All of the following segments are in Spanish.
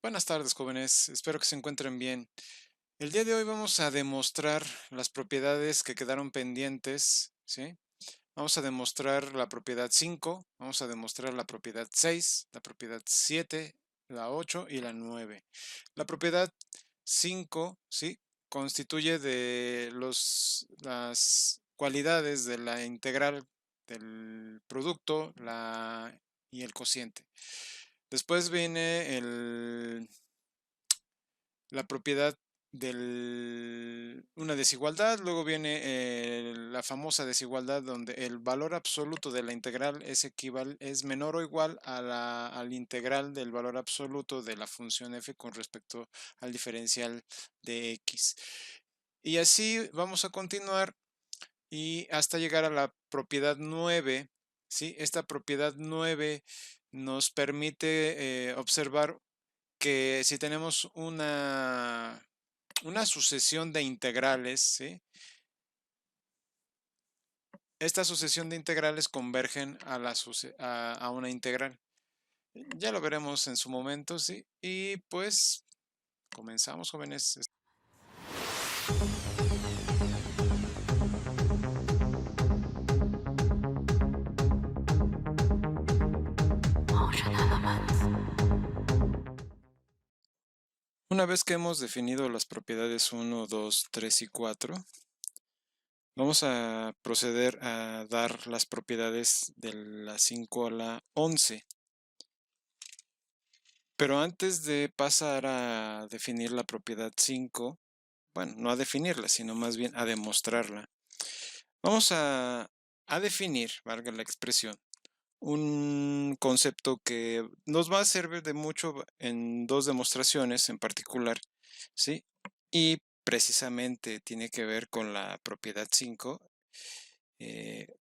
Buenas tardes, jóvenes. Espero que se encuentren bien. El día de hoy vamos a demostrar las propiedades que quedaron pendientes, ¿sí? Vamos a demostrar la propiedad 5, vamos a demostrar la propiedad 6, la propiedad 7, la 8 y la 9. La propiedad 5, ¿sí? Constituye de las cualidades de la integral del producto y el cociente. Después viene la propiedad de una desigualdad, luego viene la famosa desigualdad donde el valor absoluto de la integral es menor o igual al integral del valor absoluto de la función f con respecto al diferencial de x. Y así vamos a continuar y hasta llegar a la propiedad 9, ¿sí? Esta propiedad 9 nos permite observar que si tenemos una sucesión de integrales, ¿sí? Esta sucesión de integrales convergen a una integral. Ya lo veremos en su momento, ¿sí? Y pues comenzamos, jóvenes. Una vez que hemos definido las propiedades 1, 2, 3 y 4, vamos a proceder a dar las propiedades de la 5 a la 11. Pero antes de pasar a definir la propiedad 5, bueno, no a definirla, sino más bien a demostrarla, vamos a definir, valga la expresión, un concepto que nos va a servir de mucho en dos demostraciones en particular, ¿sí? Y precisamente tiene que ver con la propiedad 5,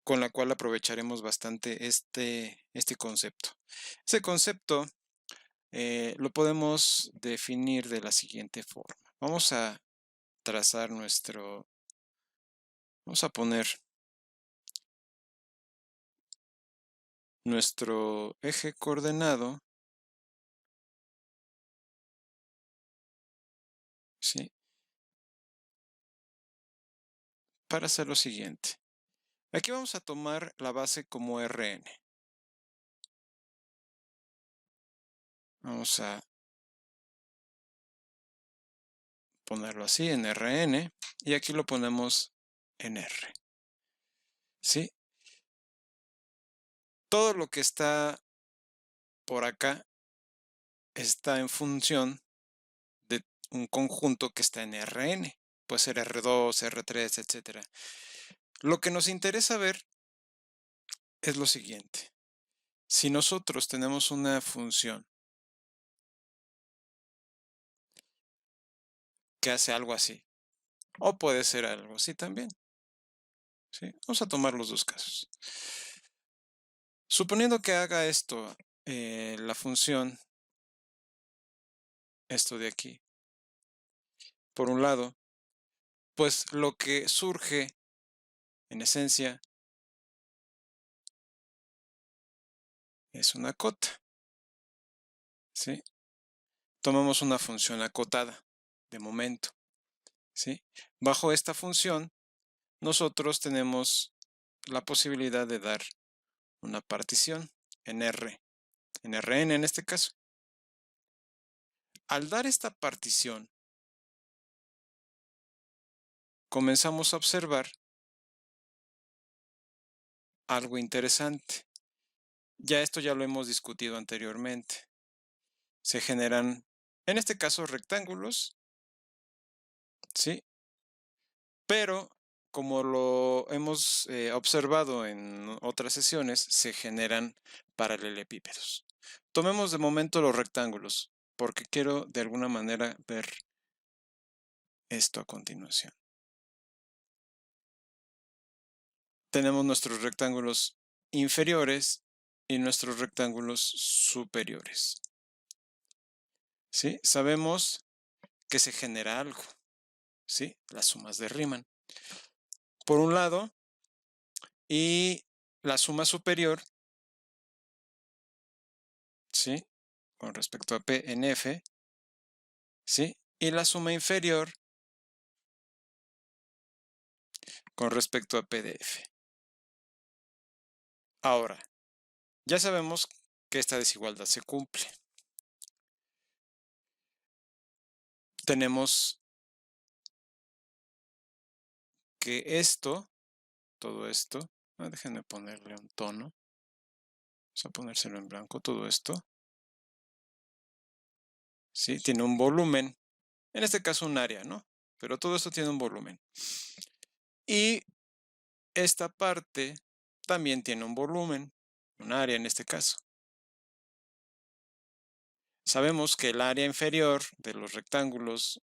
con la cual aprovecharemos bastante este concepto. Ese concepto lo podemos definir de la siguiente forma. Vamos a trazar vamos a poner nuestro eje coordenado, ¿sí? Para hacer lo siguiente. Aquí vamos a tomar la base como Rn. Vamos a ponerlo así en Rn y aquí lo ponemos en R, ¿sí? Todo lo que está por acá está en función de un conjunto que está en Rn. Puede ser R2, R3, etc. Lo que nos interesa ver es lo siguiente. Si nosotros tenemos una función que hace algo así, o puede ser algo así también, ¿sí? Vamos a tomar los dos casos. Suponiendo que haga esto, la función, esto de aquí, por un lado, pues lo que surge en esencia es una cota, ¿sí? Tomamos una función acotada de momento, ¿sí? Bajo esta función, nosotros tenemos la posibilidad de dar una partición en R, en Rn en este caso. Al dar esta partición, comenzamos a observar algo interesante. Ya esto ya lo hemos discutido anteriormente. Se generan, en este caso, rectángulos, ¿sí? Pero, como lo hemos observado en otras sesiones, se generan paralelepípedos. Tomemos de momento los rectángulos, porque quiero de alguna manera ver esto a continuación. Tenemos nuestros rectángulos inferiores y nuestros rectángulos superiores. ¿Sí? Sabemos que se genera algo, ¿sí? Las sumas derriman. Por un lado, y la suma superior, ¿sí? Con respecto a P en F, ¿sí? Y la suma inferior con respecto a PDF. Ahora, ya sabemos que esta desigualdad se cumple. Tenemos que todo esto, déjenme ponerle un tono, vamos a ponérselo en blanco, todo esto, ¿sí? Tiene un volumen, en este caso un área, ¿no? Pero todo esto tiene un volumen. Y esta parte también tiene un volumen, un área en este caso. Sabemos que el área inferior de los rectángulos,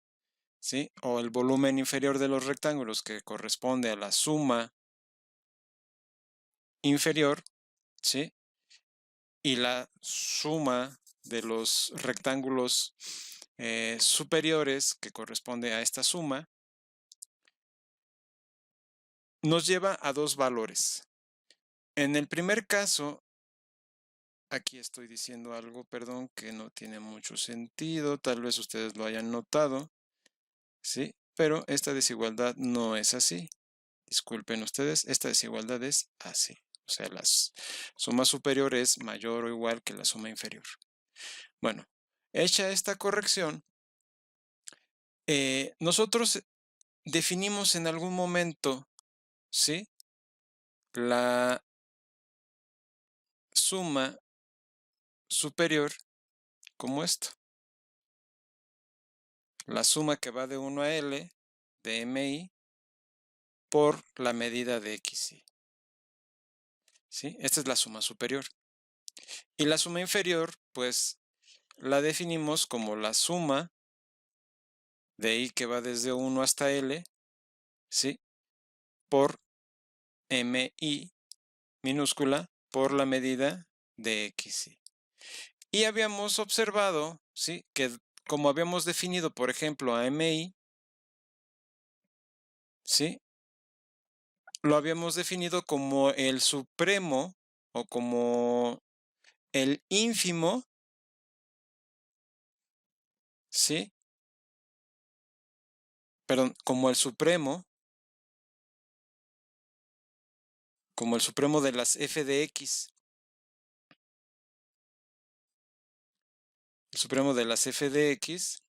¿sí? O el volumen inferior de los rectángulos, que corresponde a la suma inferior, ¿sí? Y la suma de los rectángulos superiores, que corresponde a esta suma, nos lleva a dos valores. En el primer caso, aquí estoy diciendo algo, perdón, que no tiene mucho sentido, tal vez ustedes lo hayan notado, ¿sí? Pero esta desigualdad no es así. Disculpen ustedes, esta desigualdad es así. O sea, la suma superior es mayor o igual que la suma inferior. Bueno, hecha esta corrección, nosotros definimos en algún momento, ¿sí? La suma superior como esto. La suma que va de 1 a L de MI por la medida de XY. ¿Sí? Esta es la suma superior. Y la suma inferior, pues, la definimos como la suma de I que va desde 1 hasta L, ¿sí? Por MI minúscula por la medida de XY. Y habíamos observado, ¿sí? Que como habíamos definido, por ejemplo, a MI, ¿sí? Lo habíamos definido como el supremo o como el ínfimo, ¿sí? Perdón, como el supremo de las f de x. El supremo de las f de x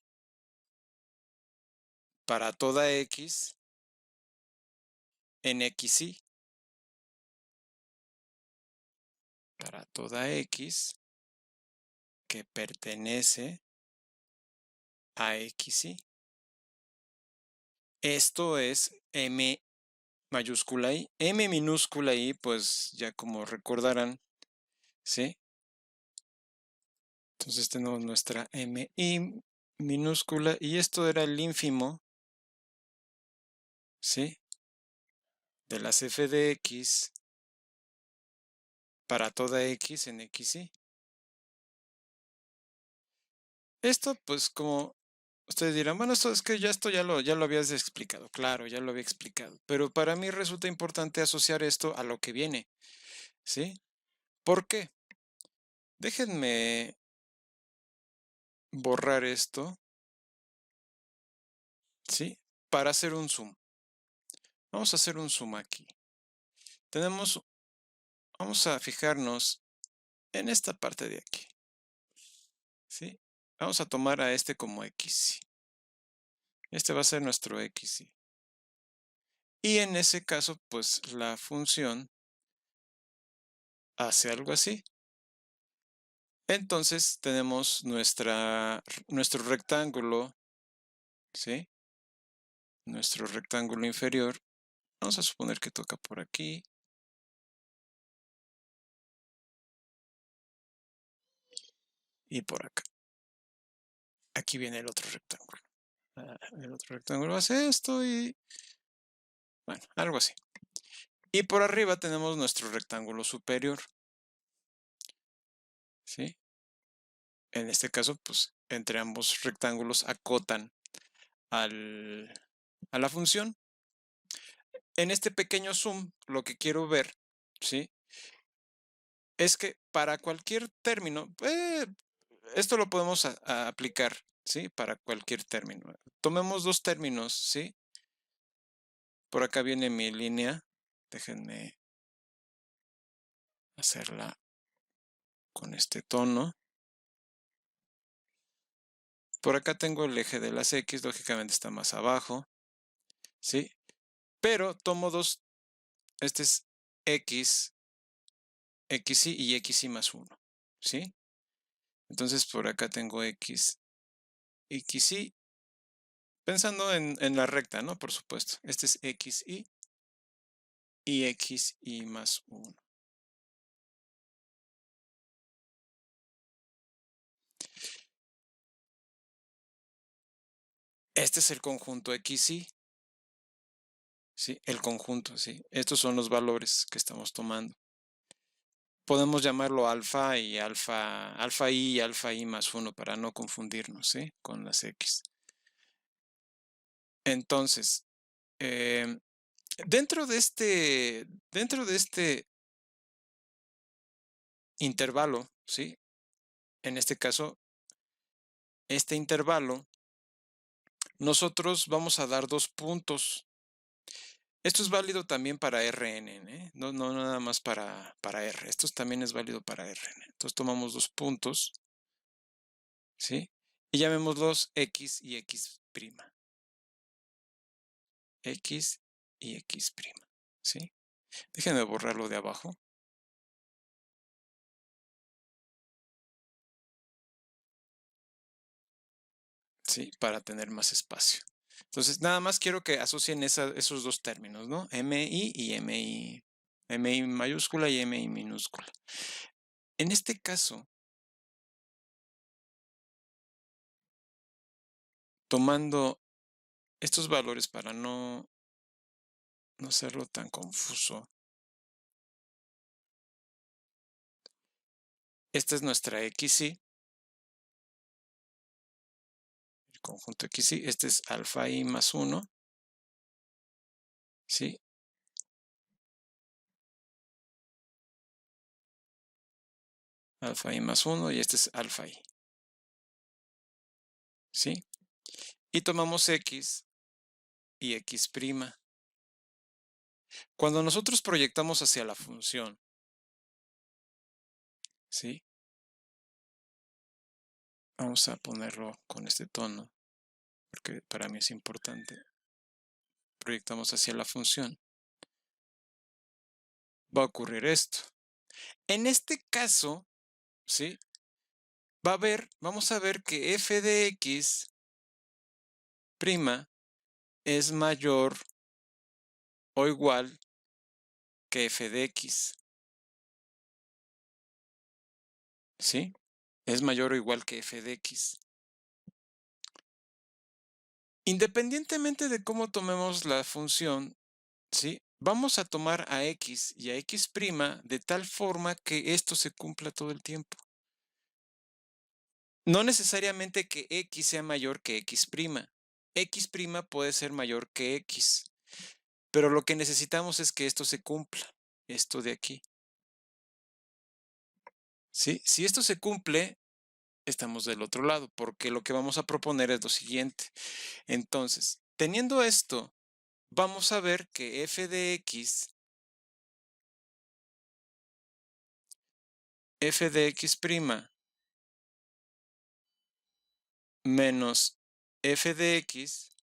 para toda x en xy. Para toda x que pertenece a xy. Esto es m mayúscula I. M minúscula I, pues ya como recordarán, ¿sí? Entonces tenemos nuestra MI minúscula y esto era el ínfimo, ¿sí? De las f de x para toda x en xy. Esto, pues como ustedes dirán, bueno, esto es que esto ya lo habías explicado. Claro, ya lo había explicado. Pero para mí resulta importante asociar esto a lo que viene, ¿sí? ¿Por qué? Déjenme borrar esto, ¿sí? Para hacer un zoom. Vamos a hacer un zoom aquí. Vamos a fijarnos en esta parte de aquí, ¿sí? Vamos a tomar a este como x. Este va a ser nuestro x. Y en ese caso, pues la función hace algo así. Entonces tenemos nuestro rectángulo, ¿sí? Nuestro rectángulo inferior. Vamos a suponer que toca por aquí. Y por acá. Aquí viene el otro rectángulo. El otro rectángulo hace esto y... bueno, algo así. Y por arriba tenemos nuestro rectángulo superior, ¿sí? En este caso, pues entre ambos rectángulos acotan a la función. En este pequeño zoom, lo que quiero ver, ¿sí? Es que para cualquier término, esto lo podemos aplicar ¿sí? Para cualquier término. Tomemos dos términos, ¿sí? Por acá viene mi línea. Déjenme hacerla con este tono. Por acá tengo el eje de las X, lógicamente está más abajo, ¿sí? Pero tomo dos, este es X, XY y XY más 1, ¿sí? Entonces por acá tengo X, XY, pensando en la recta, ¿no? Por supuesto. Este es XY y XY más 1. Este es el conjunto XY, ¿sí? El conjunto, ¿sí? Estos son los valores que estamos tomando. Podemos llamarlo alfa y alfa y más 1 para no confundirnos, ¿sí? Con las X. Entonces, eh, dentro de este intervalo, ¿sí? En este caso, este intervalo, nosotros vamos a dar 2 puntos. Esto es válido también para Rn, ¿eh? No nada más para R. Esto también es válido para Rn. Entonces tomamos 2 puntos, ¿sí? Y llamémoslos X y X'. X y X', ¿sí? Déjenme borrarlo de abajo. Sí, para tener más espacio. Entonces, nada más quiero que asocien esos dos términos, ¿no? MI y MI. MI mayúscula y MI minúscula. En este caso, tomando estos valores para no hacerlo tan confuso, esta es nuestra XY, el conjunto XY, este es alfa I más 1, ¿sí? Alfa I más 1 y este es alfa I, ¿sí? Y tomamos X y X'. Cuando nosotros proyectamos hacia la función, ¿sí? Vamos a ponerlo con este tono, porque para mí es importante. Proyectamos hacia la función. Va a ocurrir esto. En este caso, ¿sí? Vamos a ver que f de x' es mayor o igual que f de x, ¿sí? Es mayor o igual que f de x. Independientemente de cómo tomemos la función, ¿sí? Vamos a tomar a x y a x' de tal forma que esto se cumpla todo el tiempo. No necesariamente que x sea mayor que x'. X' puede ser mayor que x, pero lo que necesitamos es que esto se cumpla, esto de aquí. ¿Sí? Si esto se cumple, estamos del otro lado, porque lo que vamos a proponer es lo siguiente. Entonces, teniendo esto, vamos a ver que f de x menos f de x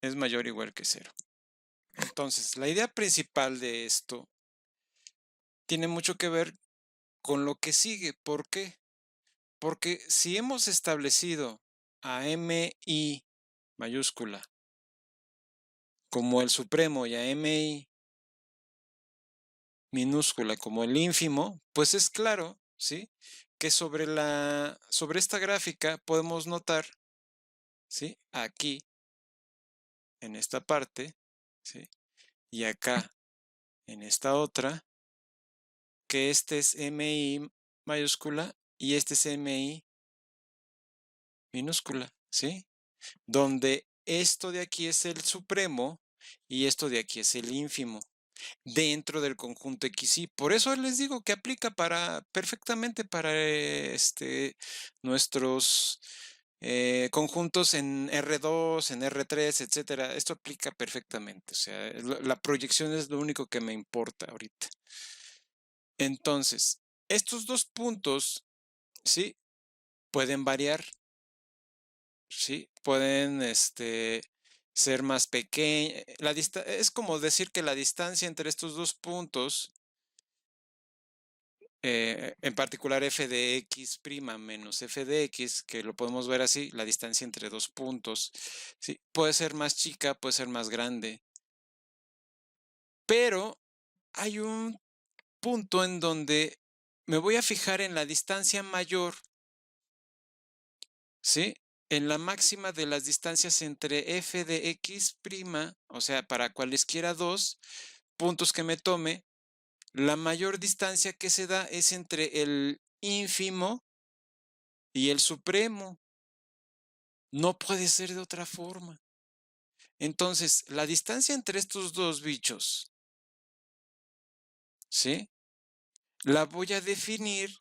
es mayor o igual que 0. Entonces, la idea principal de esto tiene mucho que ver con lo que sigue. ¿Por qué? Porque si hemos establecido a MI mayúscula como el supremo y a MI minúscula como el ínfimo, pues es claro, ¿sí? Que sobre esta gráfica podemos notar, ¿sí? Aquí, en esta parte, ¿sí? Y acá, en esta otra, que este es MI mayúscula y este es MI minúscula, ¿sí? Donde esto de aquí es el supremo y esto de aquí es el ínfimo dentro del conjunto XY. Por eso les digo que aplica perfectamente para nuestros conjuntos en R2, en R3, etcétera. Esto aplica perfectamente. O sea, la proyección es lo único que me importa ahorita. Entonces, estos dos puntos, ¿sí? Pueden variar, ¿sí? Pueden, ser más pequeños. Es como decir que la distancia entre estos dos puntos, en particular f de x' menos f de x, que lo podemos ver así, la distancia entre dos puntos, ¿sí? Puede ser más chica, puede ser más grande, pero hay un punto en donde me voy a fijar en la distancia mayor, ¿sí? En la máxima de las distancias entre f de x', o sea, para cualesquiera dos puntos que me tome, la mayor distancia que se da es entre el ínfimo y el supremo. No puede ser de otra forma. Entonces, la distancia entre estos dos bichos, ¿sí? La voy a definir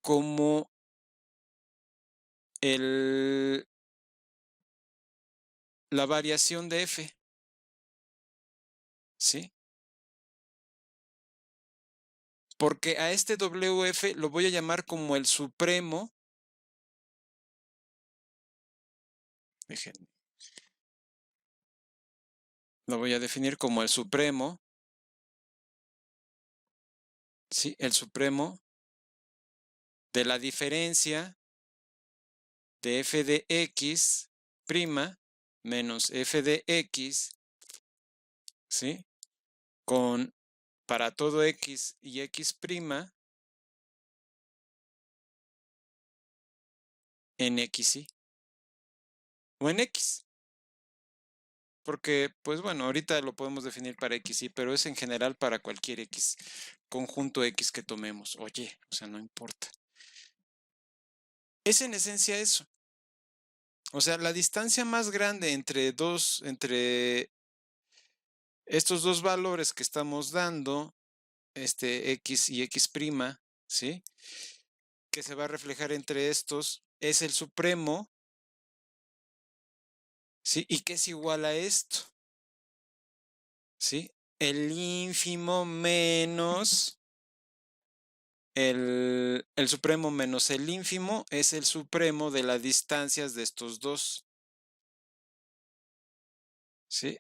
como la variación de f, ¿sí? Porque a este wf lo voy a llamar como el supremo. Dejen. Lo voy a definir como el supremo, ¿sí? El supremo de la diferencia de f de x' menos f de x, ¿sí? Con, para todo x y x' en xy o en x. Porque, pues bueno, ahorita lo podemos definir para xy, pero es en general para cualquier x, conjunto x que tomemos. Oye, o sea, no importa. Es en esencia eso. O sea, la distancia más grande entre estos dos valores que estamos dando, x y x', ¿sí? Que se va a reflejar entre estos, es el supremo, ¿sí? Y que es igual a esto, ¿sí? El ínfimo menos el supremo menos el ínfimo es el supremo de las distancias de estos dos, ¿sí?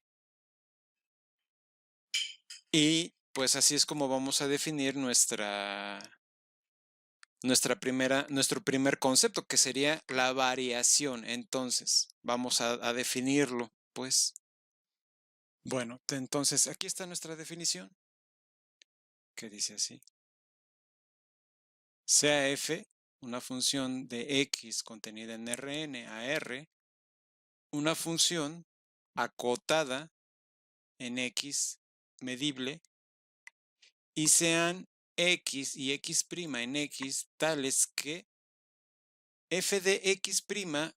Y pues así es como vamos a definir nuestro primer concepto, que sería la variación. Entonces, vamos a definirlo, pues. Bueno, entonces aquí está nuestra definición, que dice así. Sea f una función de x contenida en Rn a R, una función acotada en x medible, y sean x y x' en x tales que f de x'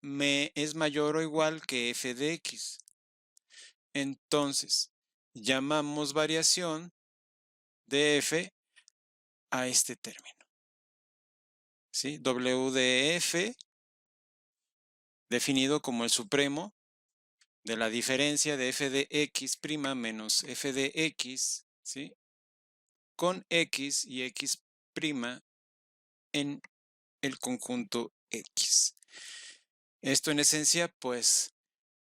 me es mayor o igual que f de x. Entonces, llamamos variación de f a este término, ¿sí? W de f definido como el supremo de la diferencia de f de x' menos f de x, ¿sí? Con x y x' en el conjunto X. Esto en esencia, pues,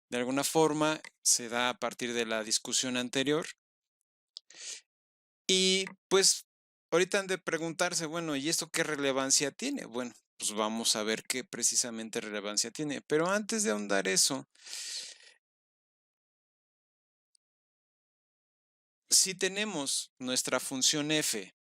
de alguna forma se da a partir de la discusión anterior. Y pues, ahorita han de preguntarse, bueno, ¿y esto qué relevancia tiene? Bueno, pues vamos a ver qué precisamente relevancia tiene. Pero antes de ahondar eso, si tenemos nuestra función f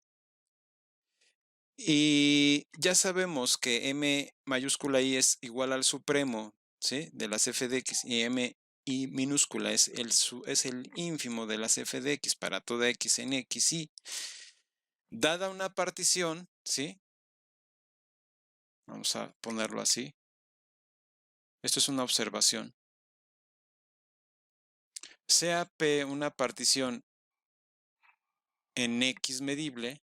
y ya sabemos que m mayúscula i es igual al supremo, ¿sí? De las f de x, y m i minúscula es el ínfimo de las f de x para toda x en x, y dada una partición, ¿sí? Vamos a ponerlo así. Esto es una observación. Sea P una partición en X medible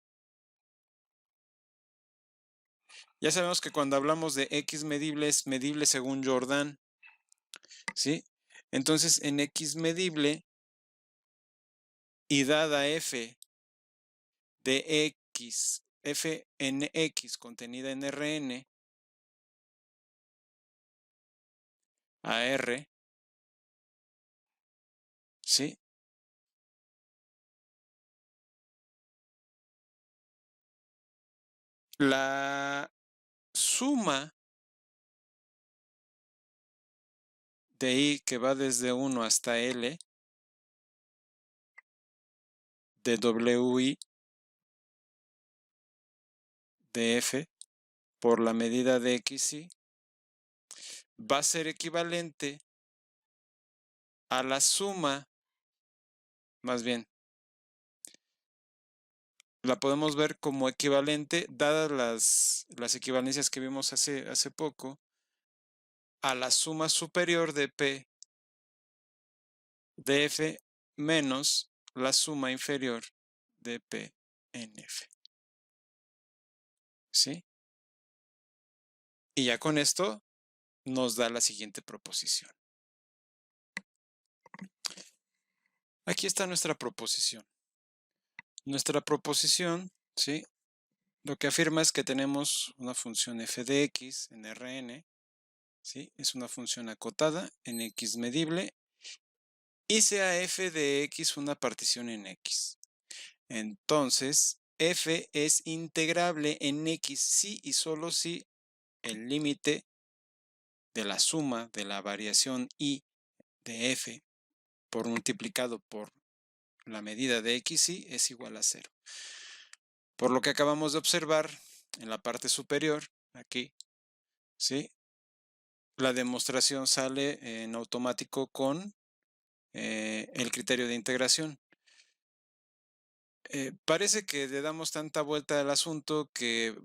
Ya sabemos que cuando hablamos de X medible es medible según Jordan, ¿sí? Entonces, en X medible y dada f de X, f en X contenida en Rn a R, ¿sí? La suma de I que va desde 1 hasta L de WI de F por la medida de XY va a ser equivalente a la suma, más bien, la podemos ver como equivalente, dadas las equivalencias que vimos hace poco, a la suma superior de P de F menos la suma inferior de P en F. ¿Sí? Y ya con esto nos da la siguiente proposición. Aquí está nuestra proposición. Nuestra proposición, ¿sí? Lo que afirma es que tenemos una función f de x en Rn, ¿sí? Es una función acotada en x medible y sea f de x una partición en x. Entonces, f es integrable en x si y solo si el límite de la suma de la variación y de f por multiplicado por la medida de xy es igual a 0. Por lo que acabamos de observar en la parte superior, aquí, ¿sí? La demostración sale en automático con el criterio de integración. Parece que le damos tanta vuelta al asunto que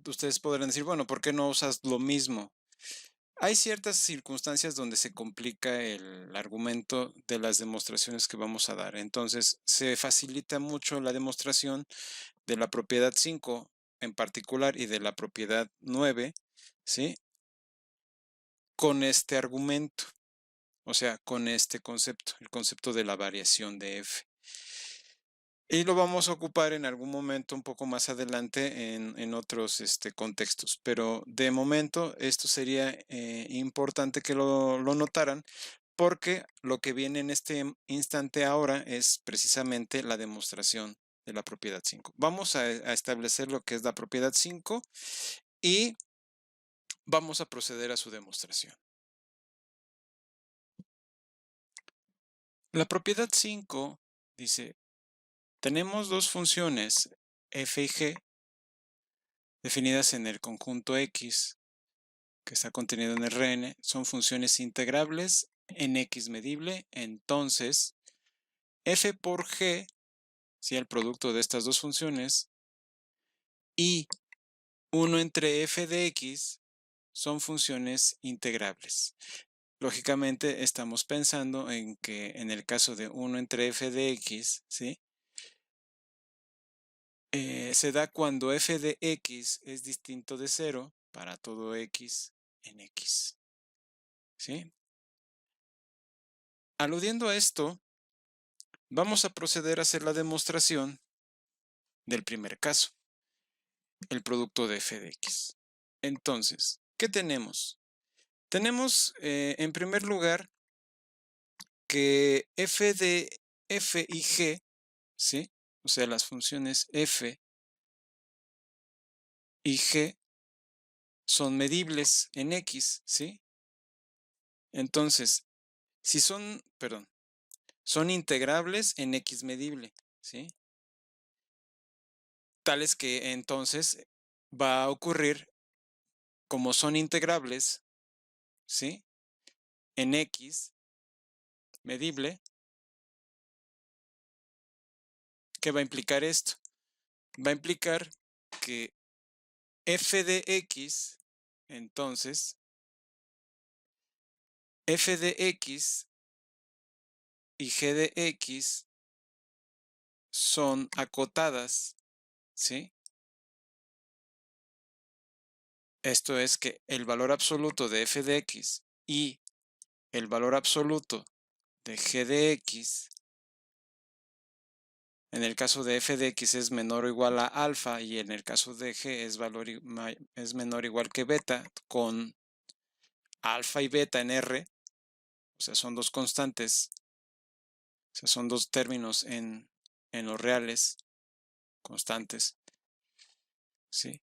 ustedes podrán decir, bueno, ¿por qué no usas lo mismo? Hay ciertas circunstancias donde se complica el argumento de las demostraciones que vamos a dar. Entonces, se facilita mucho la demostración de la propiedad 5 en particular y de la propiedad 9, ¿sí? Con este argumento, o sea, con este concepto, el concepto de la variación de f. Y lo vamos a ocupar en algún momento un poco más adelante en otros contextos. Pero de momento esto sería importante que lo notaran porque lo que viene en este instante ahora es precisamente la demostración de la propiedad 5. Vamos a establecer lo que es la propiedad 5 y vamos a proceder a su demostración. La propiedad 5 dice, tenemos dos funciones f y g definidas en el conjunto X que está contenido en Rn, son funciones integrables en X medible, entonces f por g, si el producto de estas dos funciones, y 1 entre f de x son funciones integrables. Lógicamente estamos pensando en que en el caso de 1 entre f de x, ¿sí? Se da cuando f de x es distinto de 0 para todo x en x. ¿Sí? Aludiendo a esto, vamos a proceder a hacer la demostración del primer caso, el producto de f de x. Entonces, ¿qué tenemos? Tenemos, en primer lugar, que f de f y g, ¿sí? O sea, las funciones f y g son medibles en x, ¿sí? Entonces, si son, perdón, son integrables en x medible, ¿sí? Tales que entonces va a ocurrir, como son integrables, ¿sí? En x medible, ¿qué va a implicar esto? Va a implicar que f de x, entonces, f de x y g de x son acotadas, ¿sí? Esto es que el valor absoluto de f de x y el valor absoluto de g de x, en el caso de f de x es menor o igual a alfa y en el caso de g es menor o igual que beta, con alfa y beta en R, o sea, son dos constantes, o sea, son dos términos en los reales, constantes, ¿sí?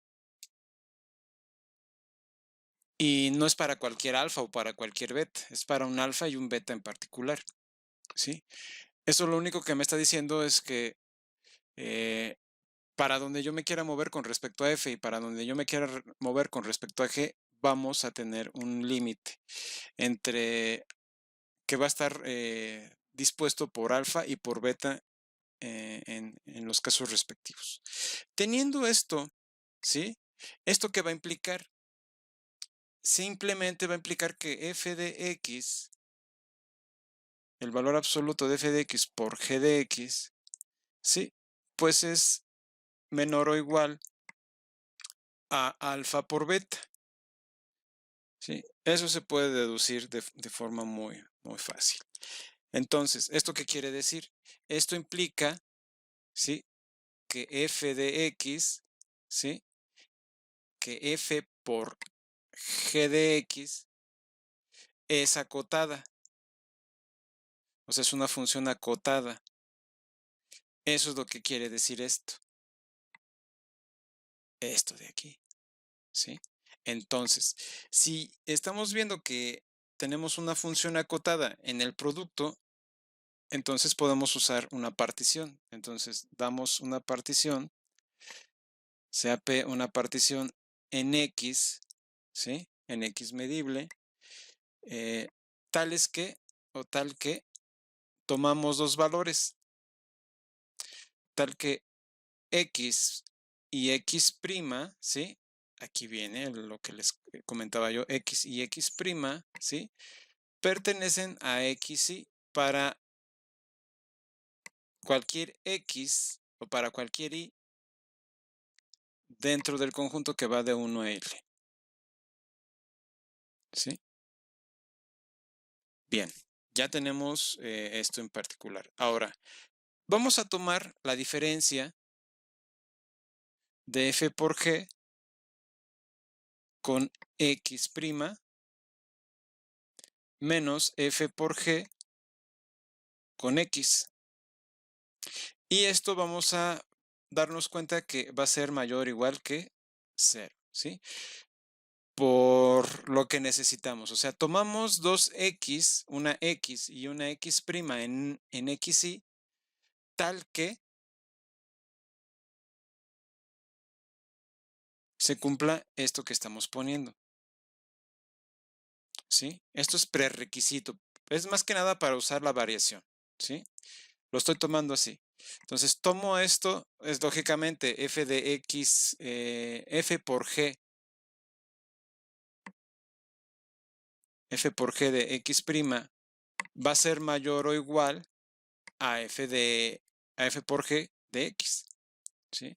Y no es para cualquier alfa o para cualquier beta, es para un alfa y un beta en particular, ¿sí? Eso lo único que me está diciendo es que para donde yo me quiera mover con respecto a f y para donde yo me quiera mover con respecto a g, vamos a tener un límite entre que va a estar dispuesto por alfa y por beta en los casos respectivos. Teniendo esto, ¿sí? ¿Esto qué va a implicar? Simplemente va a implicar que f de x, el valor absoluto de f de x por g de x, ¿sí? Pues es menor o igual a alfa por beta, ¿sí? Eso se puede deducir de forma muy fácil. Entonces, ¿esto qué quiere decir? Esto implica, ¿sí? Que f de x, ¿sí? Que f por g de x es acotada. O sea, es una función acotada. Eso es lo que quiere decir esto. Esto de aquí, ¿sí? Entonces, si estamos viendo que tenemos una función acotada en el producto, entonces podemos usar una partición. Entonces, damos una partición, sea P una partición en X, ¿sí? En X medible, tales que, o tal que, tomamos dos valores, tal que X y X', ¿sí? Aquí viene lo que les comentaba yo, X y X', ¿sí? Pertenecen a XY para cualquier X o para cualquier Y dentro del conjunto que va de 1 a L. ¿Sí? Bien, ya tenemos esto en particular. Ahora, vamos a tomar la diferencia de f por g con x' menos f por g con x. Y esto vamos a darnos cuenta que va a ser mayor o igual que 0, ¿sí? Por lo que necesitamos. O sea, tomamos dos x, una x y una x' en xy, tal que se cumpla esto que estamos poniendo, ¿sí? Esto es prerequisito. Es más que nada para usar la variación, ¿sí? Lo estoy tomando así. Entonces, tomo esto, es lógicamente f de x, f por g de x' va a ser mayor o igual a f por g de x, ¿sí?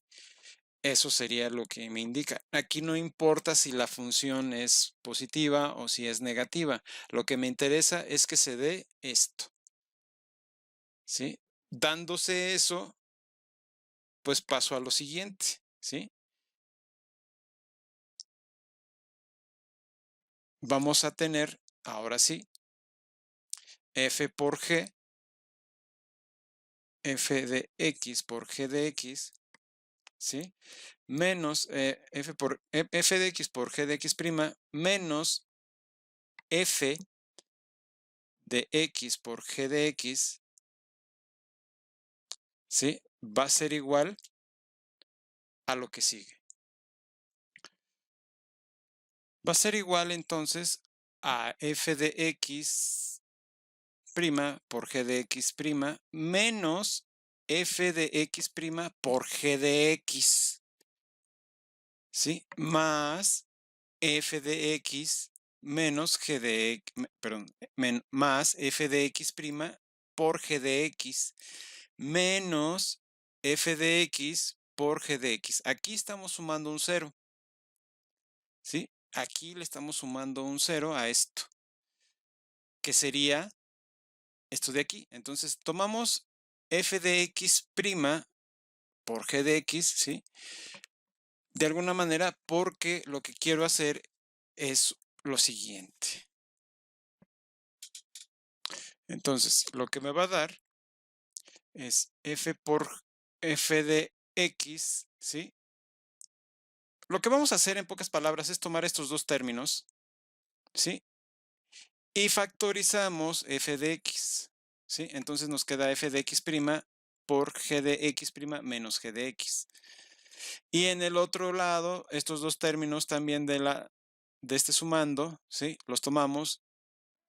Eso sería lo que me indica. Aquí no importa si la función es positiva o si es negativa. Lo que me interesa es que se dé esto, ¿sí? Dándose eso, pues paso a lo siguiente, ¿sí? Vamos a tener, ahora sí, f por g, f de x por g de x, ¿sí? Menos f de x por g de x' menos f de x por g de x, ¿sí? Va a ser igual a lo que sigue. Va a ser igual entonces a f de x' por g de x' menos f de x' por g de x, ¿sí? Más f de x menos g de x, perdón, más f de x' por g de x menos f de x por g de x. Aquí estamos sumando un 0, ¿sí? aquí le estamos sumando un 0 a esto, que sería esto de aquí. Entonces tomamos f de x' por g de x, ¿sí? De alguna manera, porque lo que quiero hacer es lo siguiente. Entonces, lo que me va a dar es f por f de x, ¿sí? Lo que vamos a hacer en pocas palabras es tomar estos dos términos, ¿sí? Y factorizamos f de x, ¿sí? Entonces nos queda f de x' por g de x' menos g de x. Y en el otro lado, estos dos términos también de este sumando, ¿sí? Los tomamos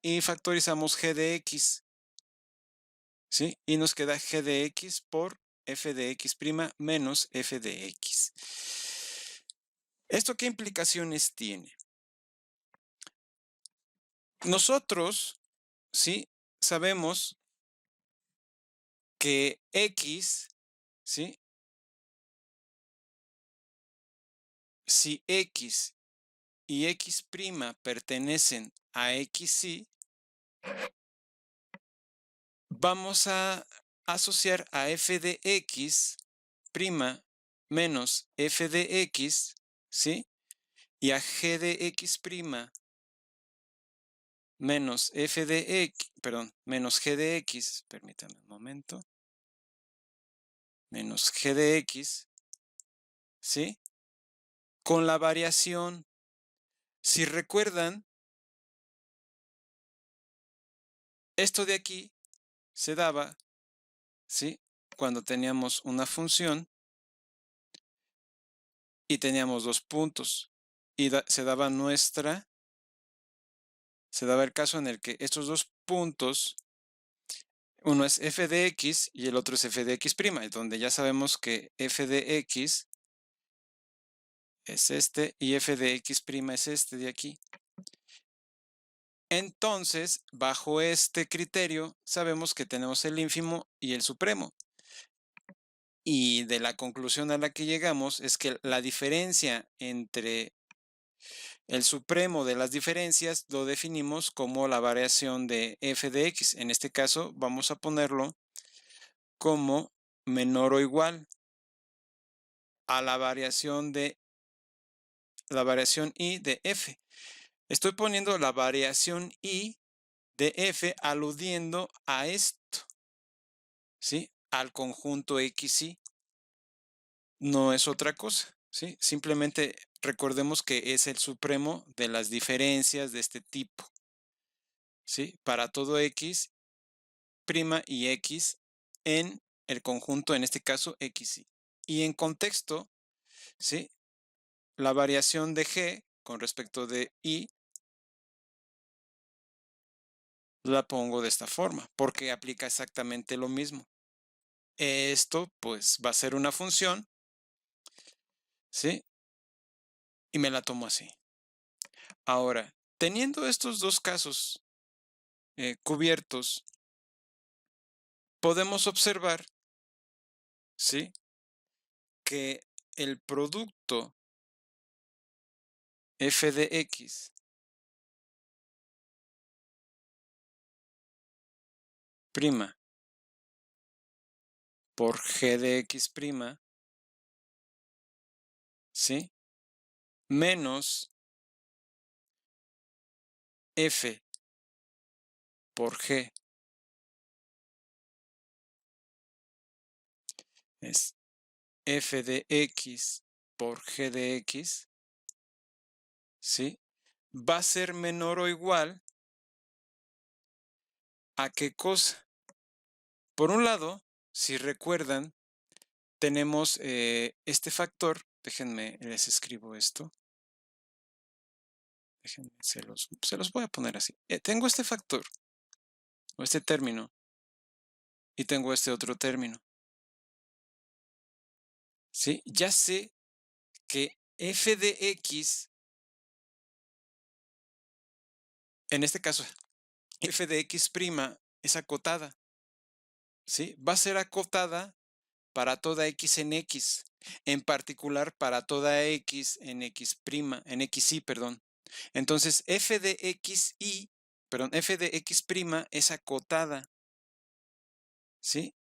y factorizamos g de x, ¿sí? Y nos queda g de x por f de x' menos f de x. ¿Esto qué implicaciones tiene? Nosotros, ¿sí? Sabemos que x, ¿sí? Si x y x' pertenecen a xy, vamos a asociar a f de x' menos f de x, ¿sí? Y a g de x' menos f de x, perdón, menos g de x, permítanme un momento, menos g de x, ¿sí? Con la variación, si recuerdan, esto de aquí se daba, ¿sí? Cuando teníamos una función y teníamos dos puntos y se daba el caso en el que estos dos puntos, uno es f de x y el otro es f de x', donde ya sabemos que f de x es este y f de x' es este de aquí. Entonces, bajo este criterio, sabemos que tenemos el ínfimo y el supremo. Y de la conclusión a la que llegamos es que la diferencia entre el supremo de las diferencias lo definimos como la variación de f de x. En este caso, vamos a ponerlo como menor o igual a la variación y de f. Estoy poniendo la variación y de f aludiendo a esto, ¿sí? Al conjunto xy. No es otra cosa, ¿sí? Simplemente recordemos que es el supremo de las diferencias de este tipo, ¿sí? Para todo x' y x en el conjunto, en este caso xy. Y en contexto, ¿sí? La variación de g con respecto de y la pongo de esta forma, porque aplica exactamente lo mismo. Esto, pues, va a ser una función, ¿sí? Y me la tomo así. Ahora, teniendo estos dos casos cubiertos, podemos observar, ¿sí? Que el producto f de x prima por g de x prima, ¿sí? Menos f por g es f de x por g de x, ¿sí? Va a ser menor o igual a qué cosa. Por un lado, si recuerdan, tenemos este factor, déjenme, les escribo esto, déjenme, se los voy a poner así. Tengo este factor, o este término, y tengo este otro término, ¿sí? Ya sé que f de x, en este caso, f de x' es acotada, ¿sí? Va a ser acotada para toda x en x, en particular para toda x en xy, perdón. Entonces, f de xy, perdón, f de x' es acotada, ¿sí?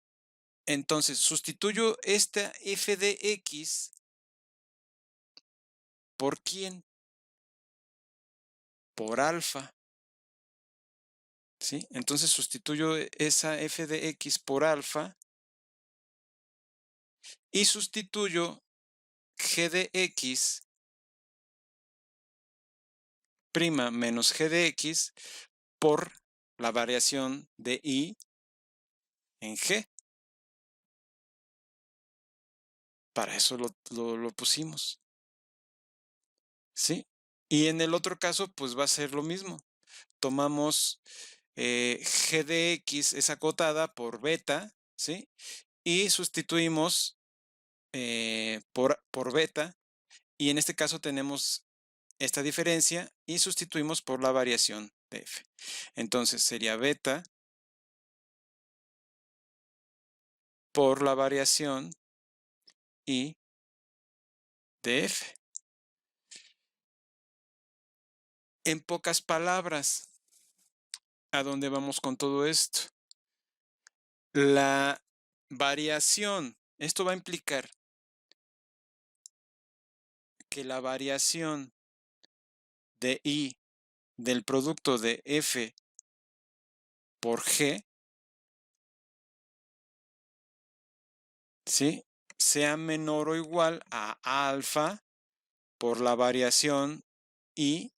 Entonces, sustituyo esta f de x ¿por quién? Por alfa, ¿sí? Entonces sustituyo esa f de x por alfa y sustituyo g de x' menos g de x por la variación de y en g. Para eso lo pusimos, ¿sí? Y en el otro caso, pues va a ser lo mismo. Tomamos g de x es acotada por beta, ¿sí? Y sustituimos por beta. Y en este caso tenemos esta diferencia y sustituimos por la variación de f. Entonces sería beta por la variación y de f. En pocas palabras, ¿a dónde vamos con todo esto? La variación, esto va a implicar que la variación de y del producto de f por g, ¿sí?, sea menor o igual a alfa por la variación y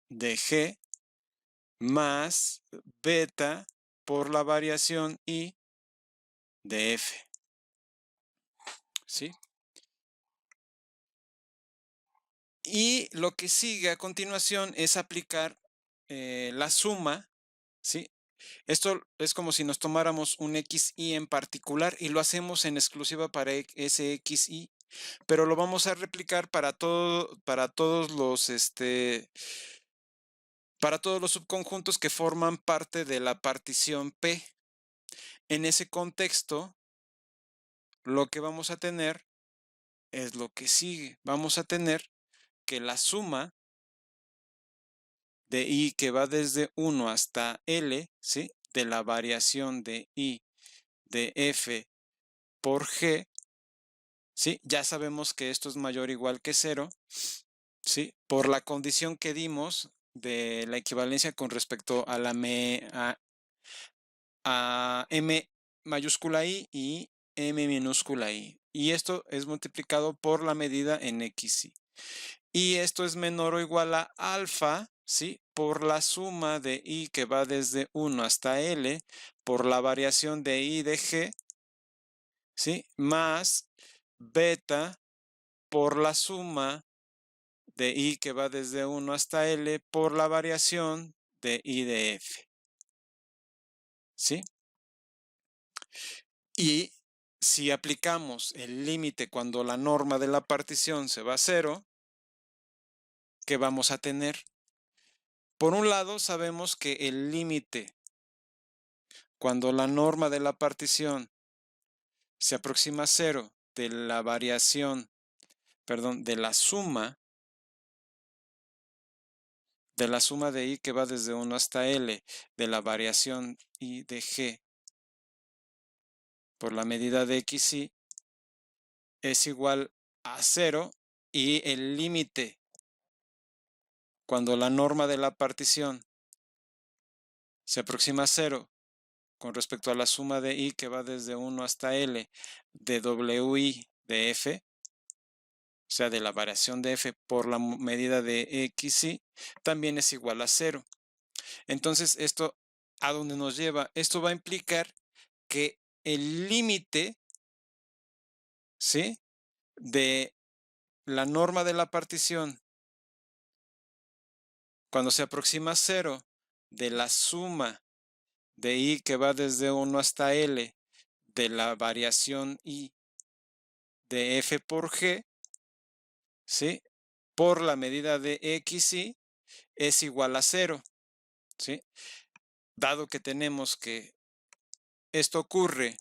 de g más beta por la variación y de f, ¿sí? Y lo que sigue a continuación es aplicar la suma, ¿sí? Esto es como si nos tomáramos un xy en particular y lo hacemos en exclusiva para ese xy, pero lo vamos a replicar para todos los subconjuntos que forman parte de la partición P. En ese contexto, lo que vamos a tener es lo que sigue. Vamos a tener que la suma de y que va desde 1 hasta L, ¿sí?, de la variación de y de f por g, ¿sí?, ya sabemos que esto es mayor o igual que 0, ¿sí?, por la condición que dimos de la equivalencia con respecto a la m mayúscula i y m minúscula i. Y esto es multiplicado por la medida en xy. Y esto es menor o igual a alfa, ¿sí?, por la suma de y que va desde 1 hasta L, por la variación de y de g, ¿sí?, más beta por la suma de y que va desde 1 hasta L, por la variación de y de f, ¿sí? Y si aplicamos el límite cuando la norma de la partición se va a 0, ¿qué vamos a tener? Por un lado, sabemos que el límite cuando la norma de la partición se aproxima a 0 de la variación, perdón, de la suma de i que va desde 1 hasta L, de la variación i de g por la medida de xy, es igual a 0, y el límite cuando la norma de la partición se aproxima a 0 con respecto a la suma de i que va desde 1 hasta L de wi de f, o sea, de la variación de f por la medida de xy, también es igual a 0. Entonces, ¿esto a dónde nos lleva? Esto va a implicar que el límite, ¿sí?, de la norma de la partición cuando se aproxima a 0 de la suma de i que va desde 1 hasta L de la variación i de f por g, ¿sí?, por la medida de xy es igual a 0, ¿sí? Dado que tenemos que esto ocurre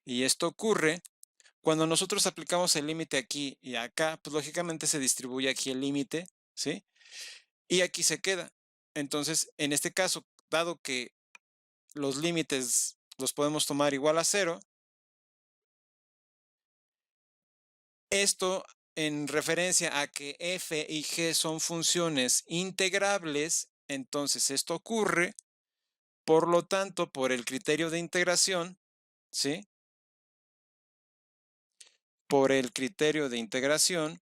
y esto ocurre, cuando nosotros aplicamos el límite aquí y acá, pues lógicamente se distribuye aquí el límite, ¿sí? y aquí se queda. Entonces, en este caso, dado que los límites los podemos tomar igual a 0, esto en referencia a que f y g son funciones integrables, entonces esto ocurre, por lo tanto, por el criterio de integración, ¿sí? Por el criterio de integración,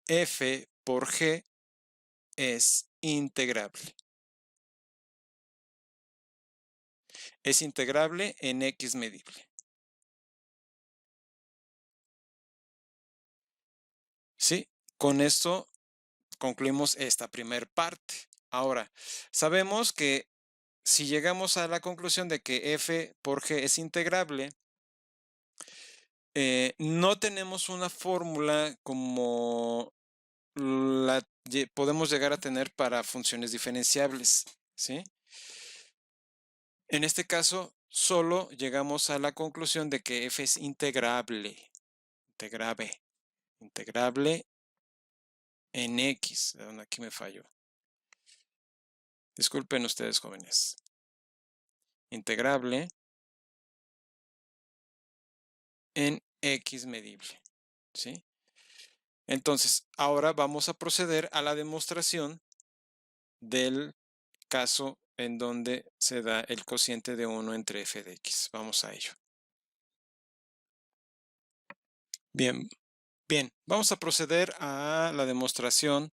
f por g es integrable. Es integrable en x medible. ¿Sí? Con esto concluimos esta primera parte. Ahora, sabemos que si llegamos a la conclusión de que f por g es integrable, no tenemos una fórmula como la podemos llegar a tener para funciones diferenciables, ¿sí? En este caso, solo llegamos a la conclusión de que f es integrable en x. Aquí me falló. Disculpen ustedes, jóvenes. Integrable en x medible, ¿sí? Entonces, ahora vamos a proceder a la demostración del caso en donde se da el cociente de 1 entre f de x. Vamos a ello. Bien, vamos a proceder a la demostración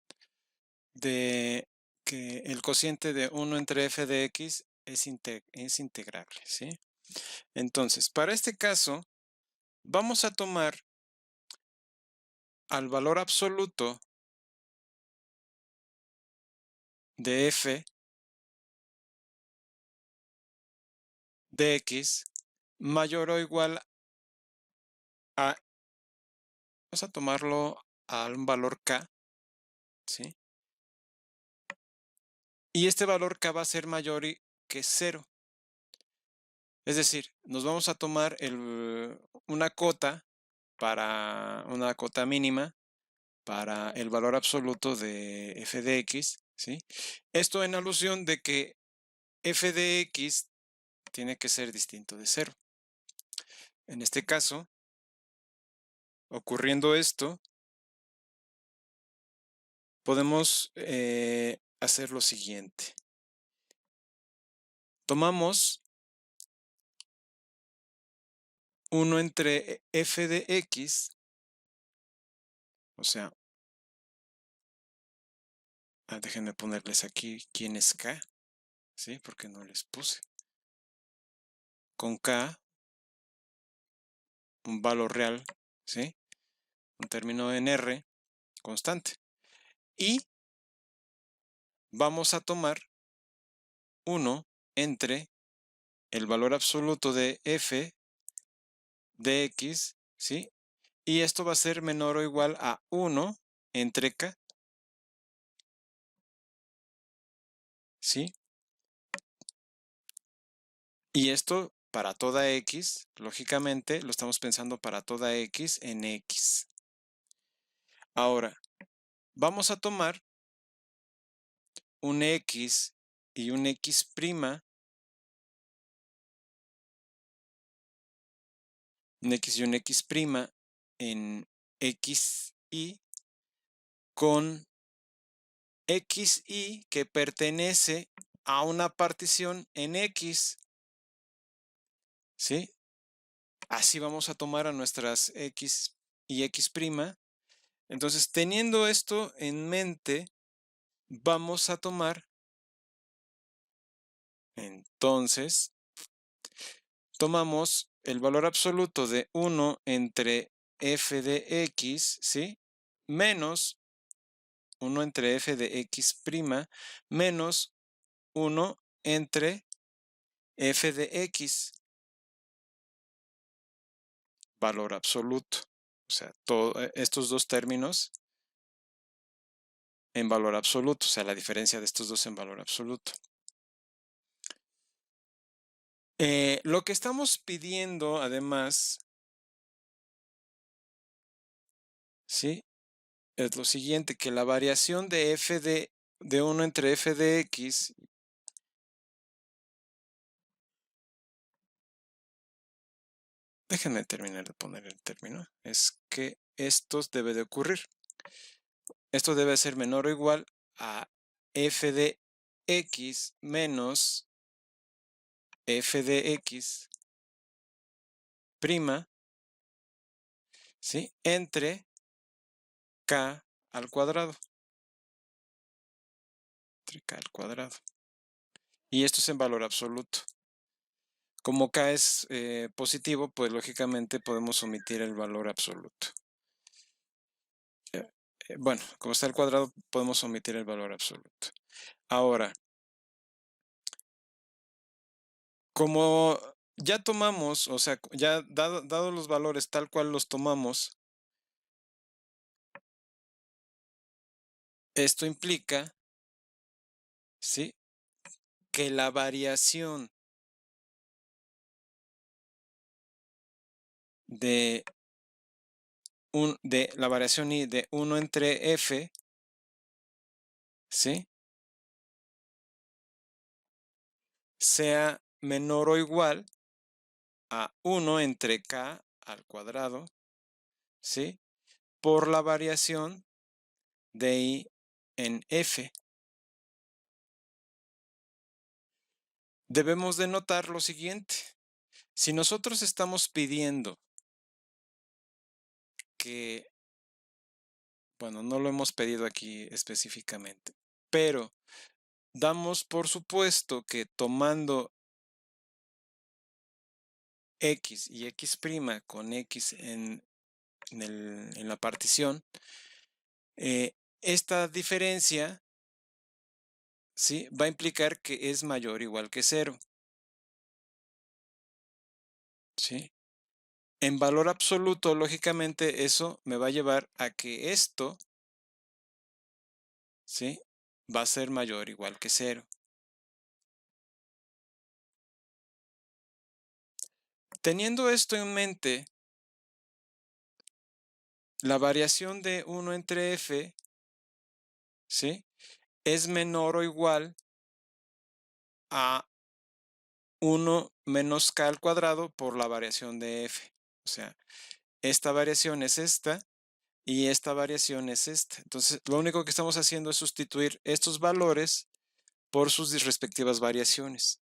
de que el cociente de 1 entre f de x es integrable, ¿sí? Entonces, para este caso, vamos a tomar al valor absoluto de f de x mayor o igual a, vamos a tomarlo a un valor k, ¿sí? Y este valor k va a ser mayor que 0. Es decir, nos vamos a tomar una cota mínima para el valor absoluto de f de x, ¿sí? Esto en alusión de que f de x tiene que ser distinto de 0. En este caso, ocurriendo esto, podemos hacer lo siguiente. Tomamos 1 entre f de x, o sea, déjenme ponerles aquí quién es k, ¿sí? Porque no les puse. Con k, un valor real, ¿sí? Un término en r constante. Y vamos a tomar 1 entre el valor absoluto de f de x, ¿sí? Y esto va a ser menor o igual a 1 entre k, ¿sí? Y esto para toda x, lógicamente, lo estamos pensando para toda x en x. Ahora, vamos a tomar un x y un x', un x y un x' en xy con xy que pertenece a una partición en x, ¿sí? Así vamos a tomar a nuestras x y x'. Entonces, teniendo esto en mente, vamos a tomar, entonces, tomamos el valor absoluto de 1 entre f de x, ¿sí? Menos 1 entre f de x' menos 1 entre f de x, valor absoluto. O sea, estos dos términos en valor absoluto, o sea, la diferencia de estos dos en valor absoluto. Lo que estamos pidiendo, además, ¿sí? es lo siguiente, que la variación de f de 1 entre f de x déjenme terminar de poner el término, es que esto debe de ocurrir. Esto debe ser menor o igual a f de x menos f de x prima, ¿sí? Entre k al cuadrado. Entre k al cuadrado. Y esto es en valor absoluto. Como k es positivo, pues lógicamente podemos omitir el valor absoluto. Bueno, como está al cuadrado, podemos omitir el valor absoluto. Ahora, como ya tomamos, o sea, ya dado los valores tal cual los tomamos, esto implica, ¿sí? Que la variación de la variación y de 1 entre f, ¿sí? Sea menor o igual a 1 entre k al cuadrado, ¿sí? Por la variación de i en f. Debemos de notar lo siguiente. Si nosotros estamos pidiendo que, bueno, no lo hemos pedido aquí específicamente, pero damos por supuesto que tomando x y x' con x en la partición, esta diferencia, ¿sí? Va a implicar que es mayor o igual que 0. ¿Sí? En valor absoluto, lógicamente, eso me va a llevar a que esto, ¿sí? Va a ser mayor o igual que 0. Teniendo esto en mente, la variación de 1 entre f, ¿sí? Es menor o igual a 1 menos k al cuadrado por la variación de f. O sea, esta variación es esta y esta variación es esta. Entonces, lo único que estamos haciendo es sustituir estos valores por sus respectivas variaciones.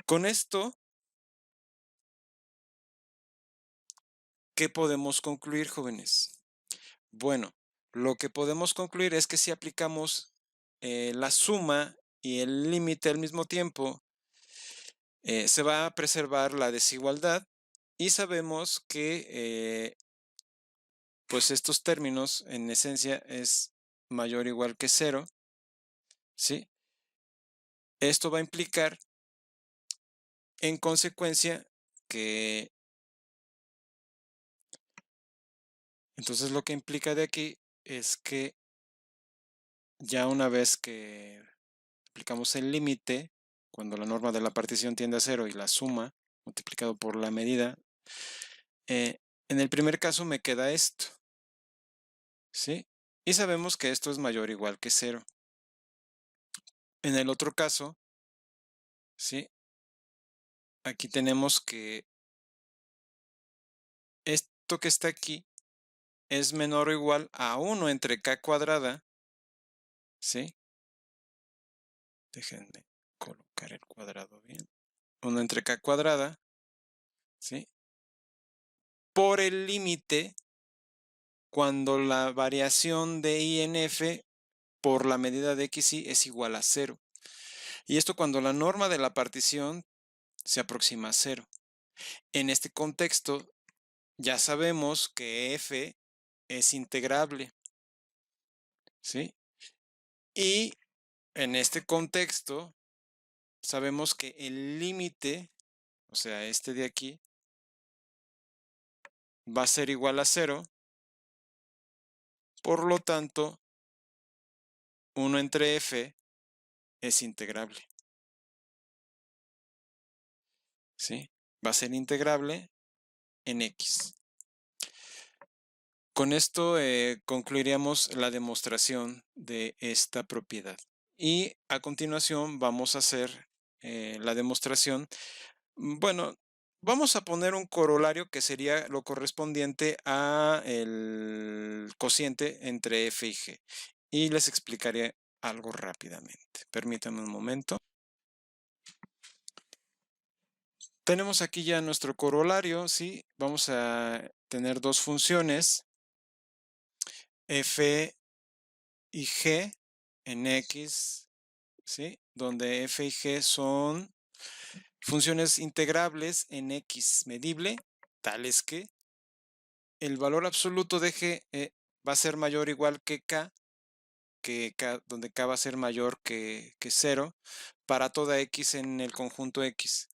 Con esto, ¿qué podemos concluir, jóvenes? Bueno, lo que podemos concluir es que si aplicamos la suma y el límite al mismo tiempo, se va a preservar la desigualdad y sabemos que pues estos términos en esencia es mayor o igual que 0, ¿sí? Esto va a implicar en consecuencia que entonces lo que implica de aquí es que ya una vez que aplicamos el límite, cuando la norma de la partición tiende a 0 y la suma multiplicado por la medida, en el primer caso me queda esto, ¿sí? Y sabemos que esto es mayor o igual que 0. En el otro caso, ¿sí? Aquí tenemos que esto que está aquí es menor o igual a 1 entre k cuadrada, ¿sí? Déjenme colocar el cuadrado bien. 1 entre k cuadrada, ¿sí? Por el límite cuando la variación de i en f por la medida de x y es igual a 0. Y esto cuando la norma de la partición se aproxima a 0. En este contexto, ya sabemos que f es integrable, ¿sí? Y en este contexto, sabemos que el límite, o sea, este de aquí, va a ser igual a 0. Por lo tanto, 1 entre f es integrable, ¿sí? Va a ser integrable en x. Con esto concluiríamos la demostración de esta propiedad. Y a continuación vamos a hacer la demostración. Bueno, vamos a poner un corolario que sería lo correspondiente a el cociente entre f y g. Y les explicaré algo rápidamente. Permítanme un momento. Tenemos aquí ya nuestro corolario, ¿sí? Vamos a tener dos funciones, f y g en x, ¿sí? Donde f y g son funciones integrables en x medible, tales que el valor absoluto de g va a ser mayor o igual que k, donde k va a ser mayor que 0, para toda x en el conjunto x.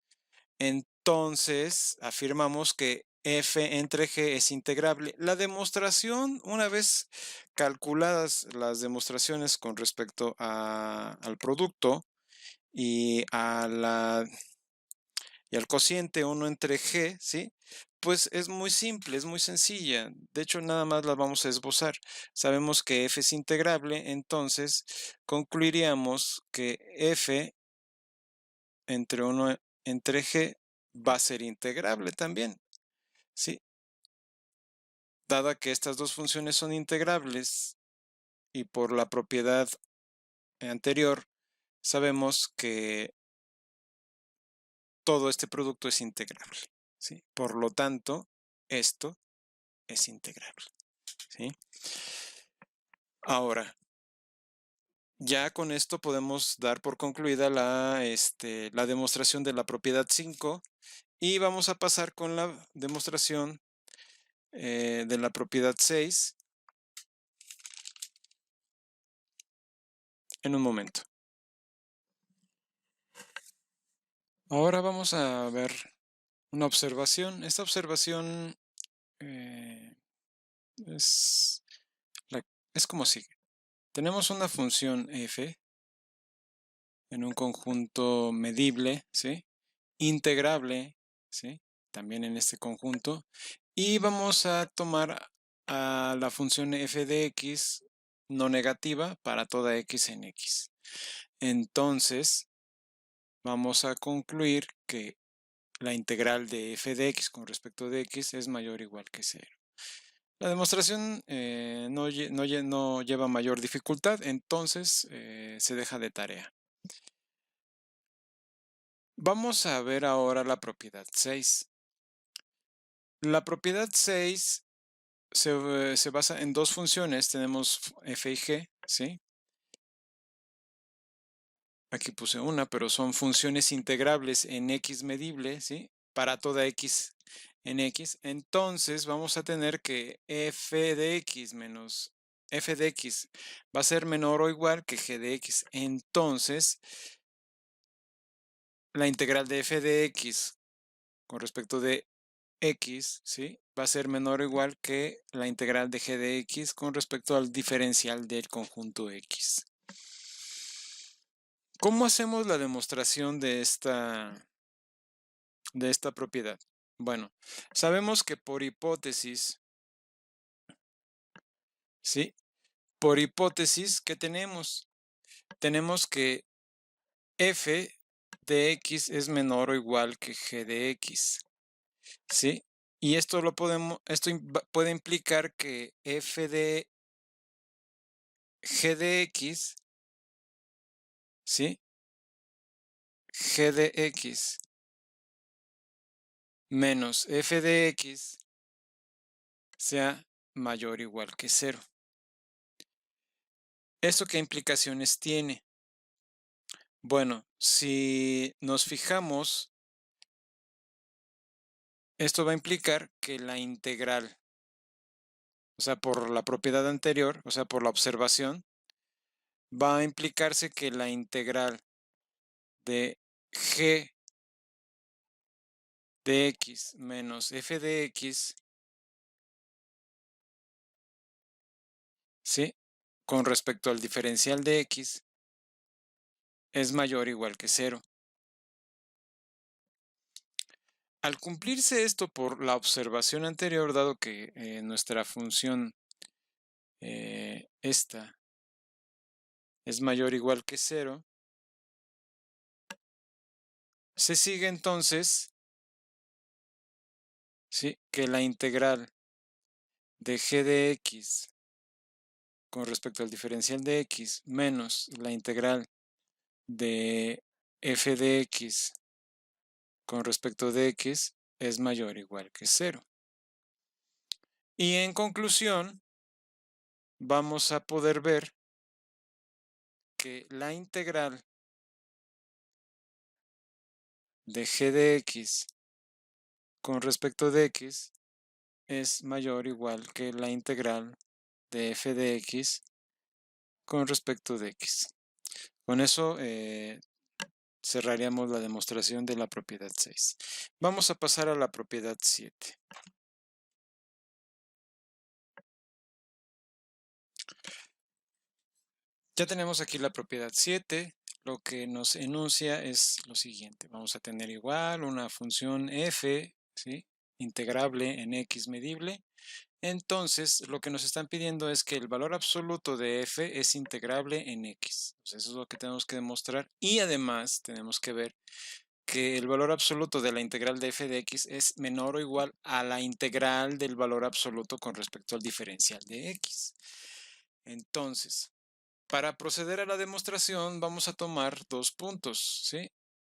Entonces, afirmamos que f entre g es integrable. La demostración, una vez calculadas las demostraciones con respecto al producto y y al cociente 1 entre g, ¿sí? Pues es muy simple, es muy sencilla. De hecho, nada más la vamos a esbozar. Sabemos que f es integrable, entonces concluiríamos que f entre 1 entre g va a ser integrable también, ¿sí? Dada que estas dos funciones son integrables y por la propiedad anterior, sabemos que todo este producto es integrable, ¿sí? Por lo tanto, esto es integrable, ¿sí? Ahora, ya con esto podemos dar por concluida la demostración de la propiedad 5 y vamos a pasar con la demostración de la propiedad 6 en un momento. Ahora vamos a ver una observación. Esta observación eh, es, es como sigue. Tenemos una función f en un conjunto medible, ¿sí? Integrable, ¿sí? También en este conjunto. Y vamos a tomar a la función f de x no negativa para toda x en x. Entonces, vamos a concluir que la integral de f de x con respecto de x es mayor o igual que 0. La demostración no lleva mayor dificultad, entonces se deja de tarea. Vamos a ver ahora la propiedad 6. La propiedad 6 se basa en dos funciones. Tenemos f y g, ¿sí? Aquí puse una, pero son funciones integrables en x medible, ¿sí? Para toda x en x. Entonces vamos a tener que f de x menos f de x va a ser menor o igual que g de x. Entonces, la integral de f de x con respecto de x, ¿sí? Va a ser menor o igual que la integral de g de x con respecto al diferencial del conjunto x. ¿Cómo hacemos la demostración de esta propiedad? Bueno, sabemos que por hipótesis, ¿sí? Por hipótesis, ¿qué tenemos? Tenemos que f de x es menor o igual que g de x, ¿sí? Y esto puede implicar que f de g de x, ¿sí? G de x menos f de x sea mayor o igual que 0. ¿Esto qué implicaciones tiene? Bueno, si nos fijamos, esto va a implicar que la integral, o sea, por la propiedad anterior, o sea, por la observación, va a implicarse que la integral de g de x menos f de x, ¿sí? Con respecto al diferencial de x, es mayor o igual que 0. Al cumplirse esto por la observación anterior, dado que nuestra función esta es mayor o igual que 0, se sigue entonces, ¿sí?, que la integral de g de x con respecto al diferencial de x menos la integral de f de x con respecto de x es mayor o igual que 0. Y en conclusión, vamos a poder ver que la integral de g de x con respecto de x es mayor o igual que la integral de f de x con respecto de x. Con eso cerraríamos la demostración de la propiedad 6. Vamos a pasar a la propiedad 7. Ya tenemos aquí la propiedad 7. Lo que nos enuncia es lo siguiente. Vamos a tener igual una función f, ¿sí?, integrable en x medible. Entonces, lo que nos están pidiendo es que el valor absoluto de f es integrable en x. Entonces, eso es lo que tenemos que demostrar. Y además, tenemos que ver que el valor absoluto de la integral de f de x es menor o igual a la integral del valor absoluto con respecto al diferencial de x. Entonces, para proceder a la demostración vamos a tomar dos puntos, ¿sí?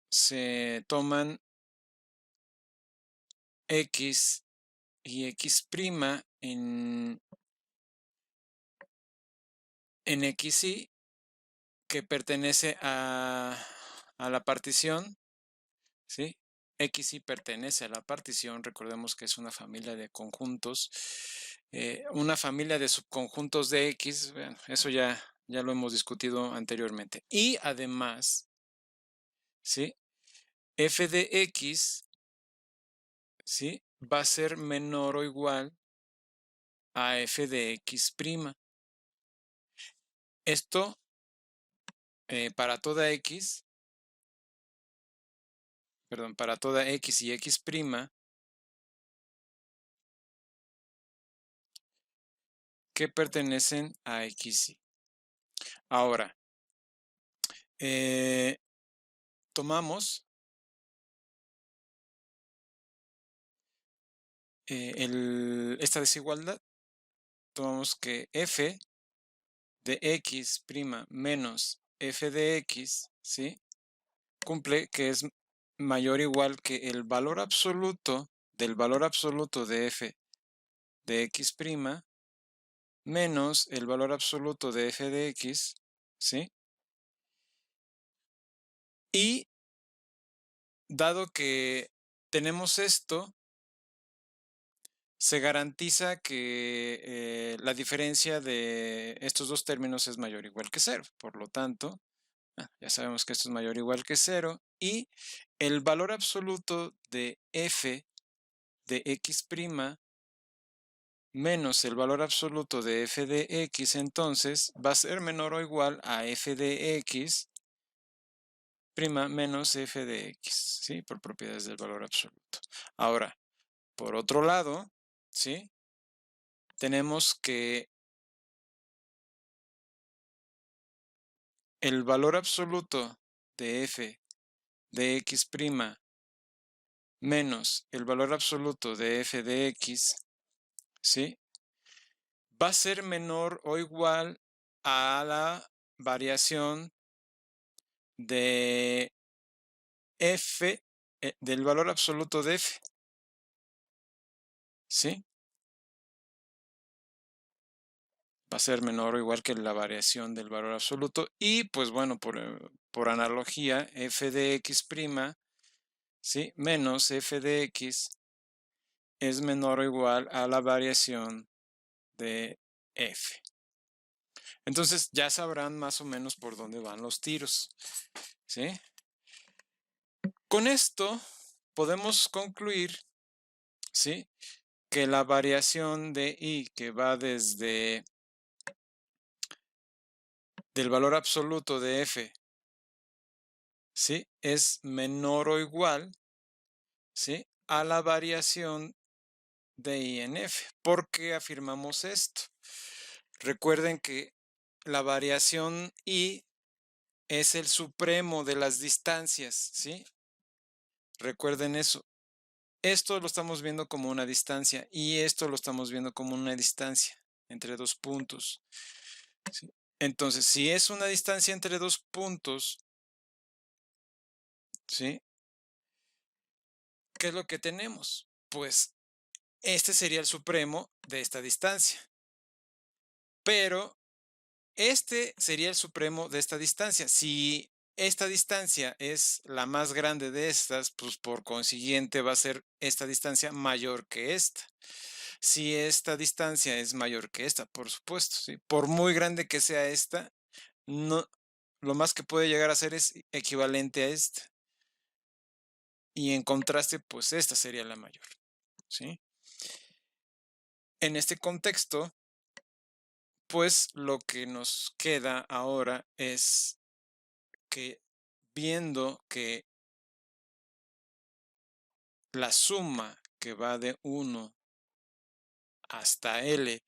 Se toman x y x' en xy, que pertenece a la partición, ¿sí? XY pertenece a la partición, recordemos que es una familia de conjuntos, una familia de subconjuntos de X, bueno, eso ya lo hemos discutido anteriormente. Y además, ¿sí?, f de x, ¿sí?, va a ser menor o igual a f de x'. Esto para toda x, perdón, para toda x y x' que pertenecen a xy. Ahora, tomamos esta desigualdad, tomamos que f de x' menos f de x, ¿sí?, cumple que es mayor o igual que el valor absoluto del valor absoluto de f de x' menos el valor absoluto de f de x, ¿sí? Y dado que tenemos esto, se garantiza que la diferencia de estos dos términos es mayor o igual que 0. Por lo tanto, ya sabemos que esto es mayor o igual que 0 y el valor absoluto de f de x' menos el valor absoluto de f de x, entonces va a ser menor o igual a f de x' menos f de x, ¿sí?, por propiedades del valor absoluto. Ahora, por otro lado, ¿sí?, tenemos que el valor absoluto de f de x' menos el valor absoluto de f de x, ¿sí?, va a ser menor o igual a la variación de f, del valor absoluto de f, ¿sí? Va a ser menor o igual que la variación del valor absoluto y pues bueno, por analogía, f de x', ¿sí?, menos f de x es menor o igual a la variación de f. Entonces ya sabrán más o menos por dónde van los tiros, ¿sí? Con esto podemos concluir, ¿sí?, que la variación de y que va desde del valor absoluto de f, ¿sí?, es menor o igual, ¿sí?, a la variación de I en F. ¿Por qué afirmamos esto? Recuerden que la variación I es el supremo de las distancias, ¿sí? Recuerden eso. Esto lo estamos viendo como una distancia y esto lo estamos viendo como una distancia entre dos puntos, ¿sí? Entonces, si es una distancia entre dos puntos, ¿sí? ¿Qué es lo que tenemos? Pues este sería el supremo de esta distancia, pero este sería el supremo de esta distancia. Si esta distancia es la más grande de estas, pues por consiguiente va a ser esta distancia mayor que esta. Si esta distancia es mayor que esta, por supuesto, ¿sí? Por muy grande que sea esta, no, lo más que puede llegar a ser es equivalente a esta. Y en contraste, pues esta sería la mayor, ¿sí? En este contexto, pues lo que nos queda ahora es que viendo que la suma que va de 1 hasta L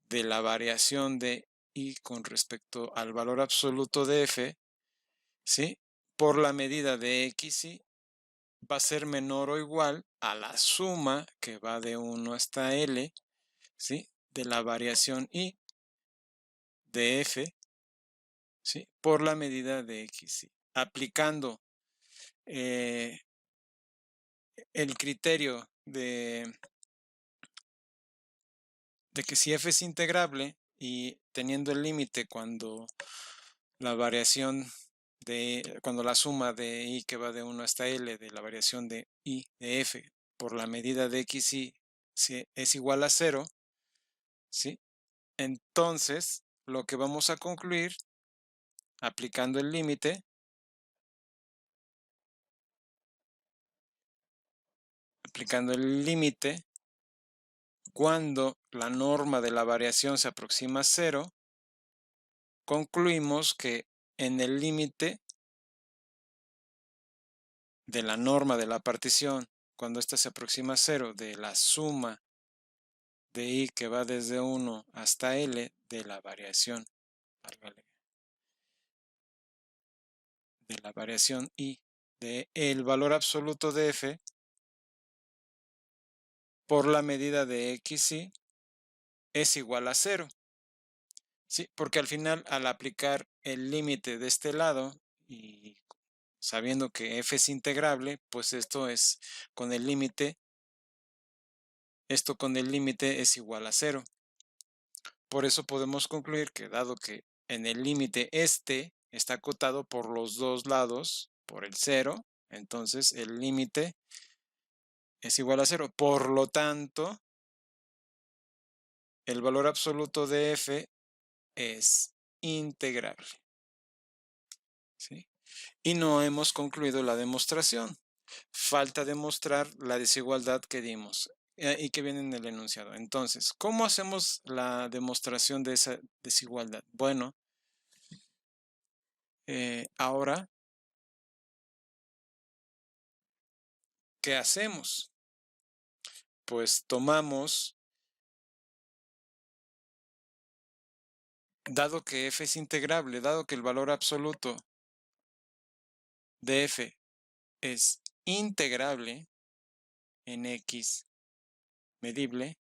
de la variación de I con respecto al valor absoluto de F, ¿sí? Por la medida de X, ¿sí? Va a ser menor o igual a la suma que va de 1 hasta L, ¿sí? De la variación I de F, ¿sí? Por la medida de X, ¿sí? Aplicando eh, el criterio de que si f es integrable y teniendo el límite cuando la variación cuando la suma de i que va de 1 hasta l de la variación de i de f por la medida de x y si es igual a 0, ¿sí? Entonces, lo que vamos a concluir aplicando el límite, cuando la norma de la variación se aproxima a 0, concluimos que en el límite de la norma de la partición, cuando ésta se aproxima a 0, de la suma de i que va desde 1 hasta l de la variación, de la variación i de el valor absoluto de f por la medida de x y es igual a 0. Sí, porque al final, al aplicar el límite de este lado y sabiendo que f es integrable, pues con el límite, esto con el límite es igual a 0. Por eso podemos concluir que dado que en el límite este está acotado por los dos lados, por el 0, entonces el límite es igual a 0. Por lo tanto, el valor absoluto de f es integrable, ¿sí? Y no hemos concluido la demostración. Falta demostrar la desigualdad que dimos y que viene en el enunciado. Entonces, ¿cómo hacemos la demostración de esa desigualdad? Bueno, ahora, ¿qué hacemos? Pues tomamos, dado que f es integrable, dado que el valor absoluto de f es integrable en x medible,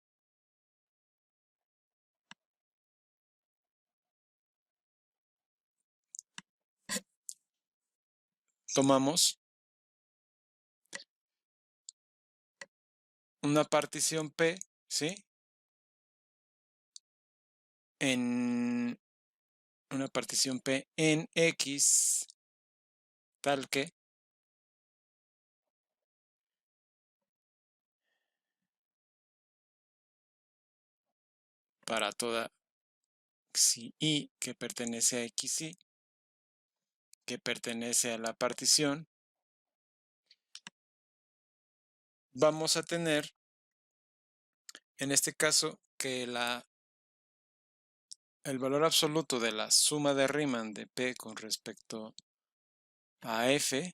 tomamos una partición p, ¿sí? En una partición p en x tal que para toda xi y que pertenece a xy, que pertenece a la partición, vamos a tener en este caso que el valor absoluto de la suma de Riemann de p con respecto a f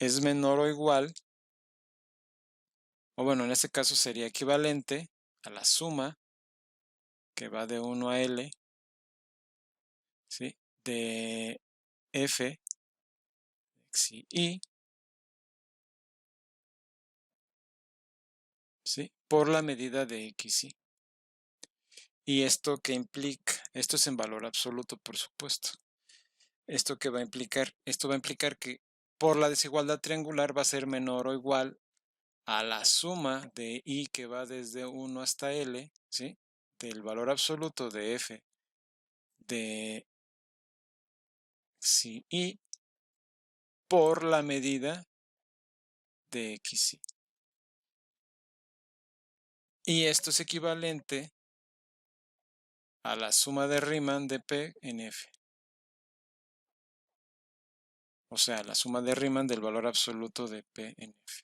es menor o igual, o bueno, en este caso sería equivalente a la suma que va de 1 a L, ¿sí? De f x y y, ¿sí? Por la medida de x y. ¿Y esto qué implica? Esto es en valor absoluto, por supuesto. ¿Esto qué va a implicar? Esto va a implicar que por la desigualdad triangular va a ser menor o igual a la suma de y que va desde 1 hasta L, ¿sí? Del valor absoluto de f de xy y por la medida de xy. Y esto es equivalente a la suma de Riemann de P en F. O sea, la suma de Riemann del valor absoluto de P en F.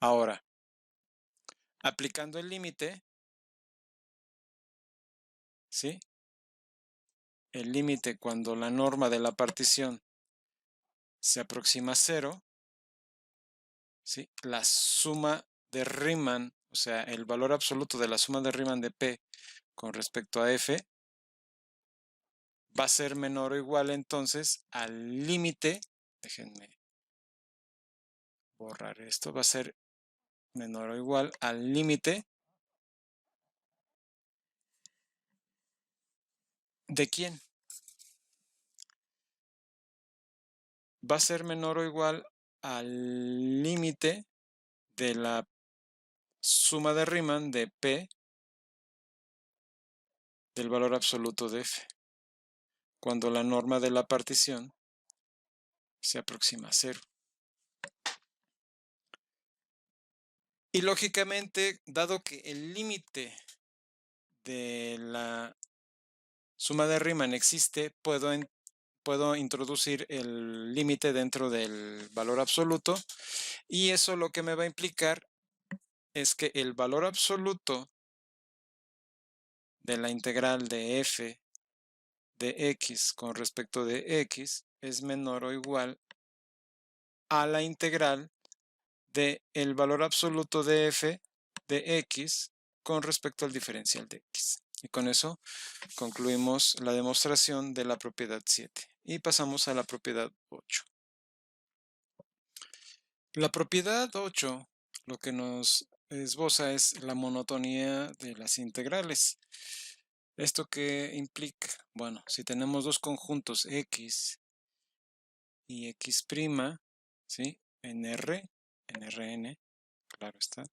Ahora, aplicando el límite, ¿sí? El límite cuando la norma de la partición se aproxima a 0, ¿sí? La suma de Riemann, o sea, el valor absoluto de la suma de Riemann de P con respecto a F, va a ser menor o igual entonces al límite, déjenme borrar esto, va a ser menor o igual al límite ¿de quién? Va a ser menor o igual al límite de la suma de Riemann de P del valor absoluto de F, cuando la norma de la partición se aproxima a 0. Y lógicamente, dado que el límite de la suma de Riemann existe, puedo introducir el límite dentro del valor absoluto, y eso lo que me va a implicar es que el valor absoluto de la integral de f de x con respecto de x es menor o igual a la integral de el valor absoluto de f de x con respecto al diferencial de x. Y con eso concluimos la demostración de la propiedad 7 y pasamos a la propiedad 8. La propiedad 8 lo que nos esboza es la monotonía de las integrales. ¿Esto qué implica? Bueno, si tenemos dos conjuntos x y x', ¿sí? En R, en Rn, claro está,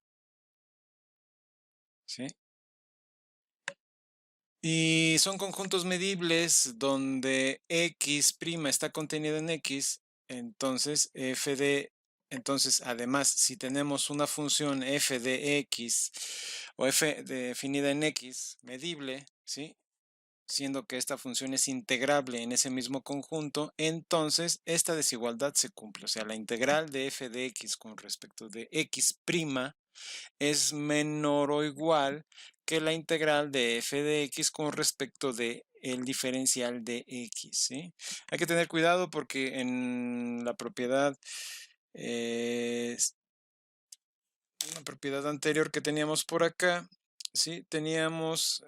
¿sí? Y son conjuntos medibles donde x' está contenido en x, entonces entonces además si tenemos una función f de x o f definida en x medible, ¿sí? Siendo que esta función es integrable en ese mismo conjunto, entonces esta desigualdad se cumple. O sea, la integral de f de x con respecto de x' es menor o igual que la integral de f de x con respecto de el diferencial de x, ¿sí? Hay que tener cuidado porque en la propiedad una propiedad anterior que teníamos por acá, ¿sí? Teníamos,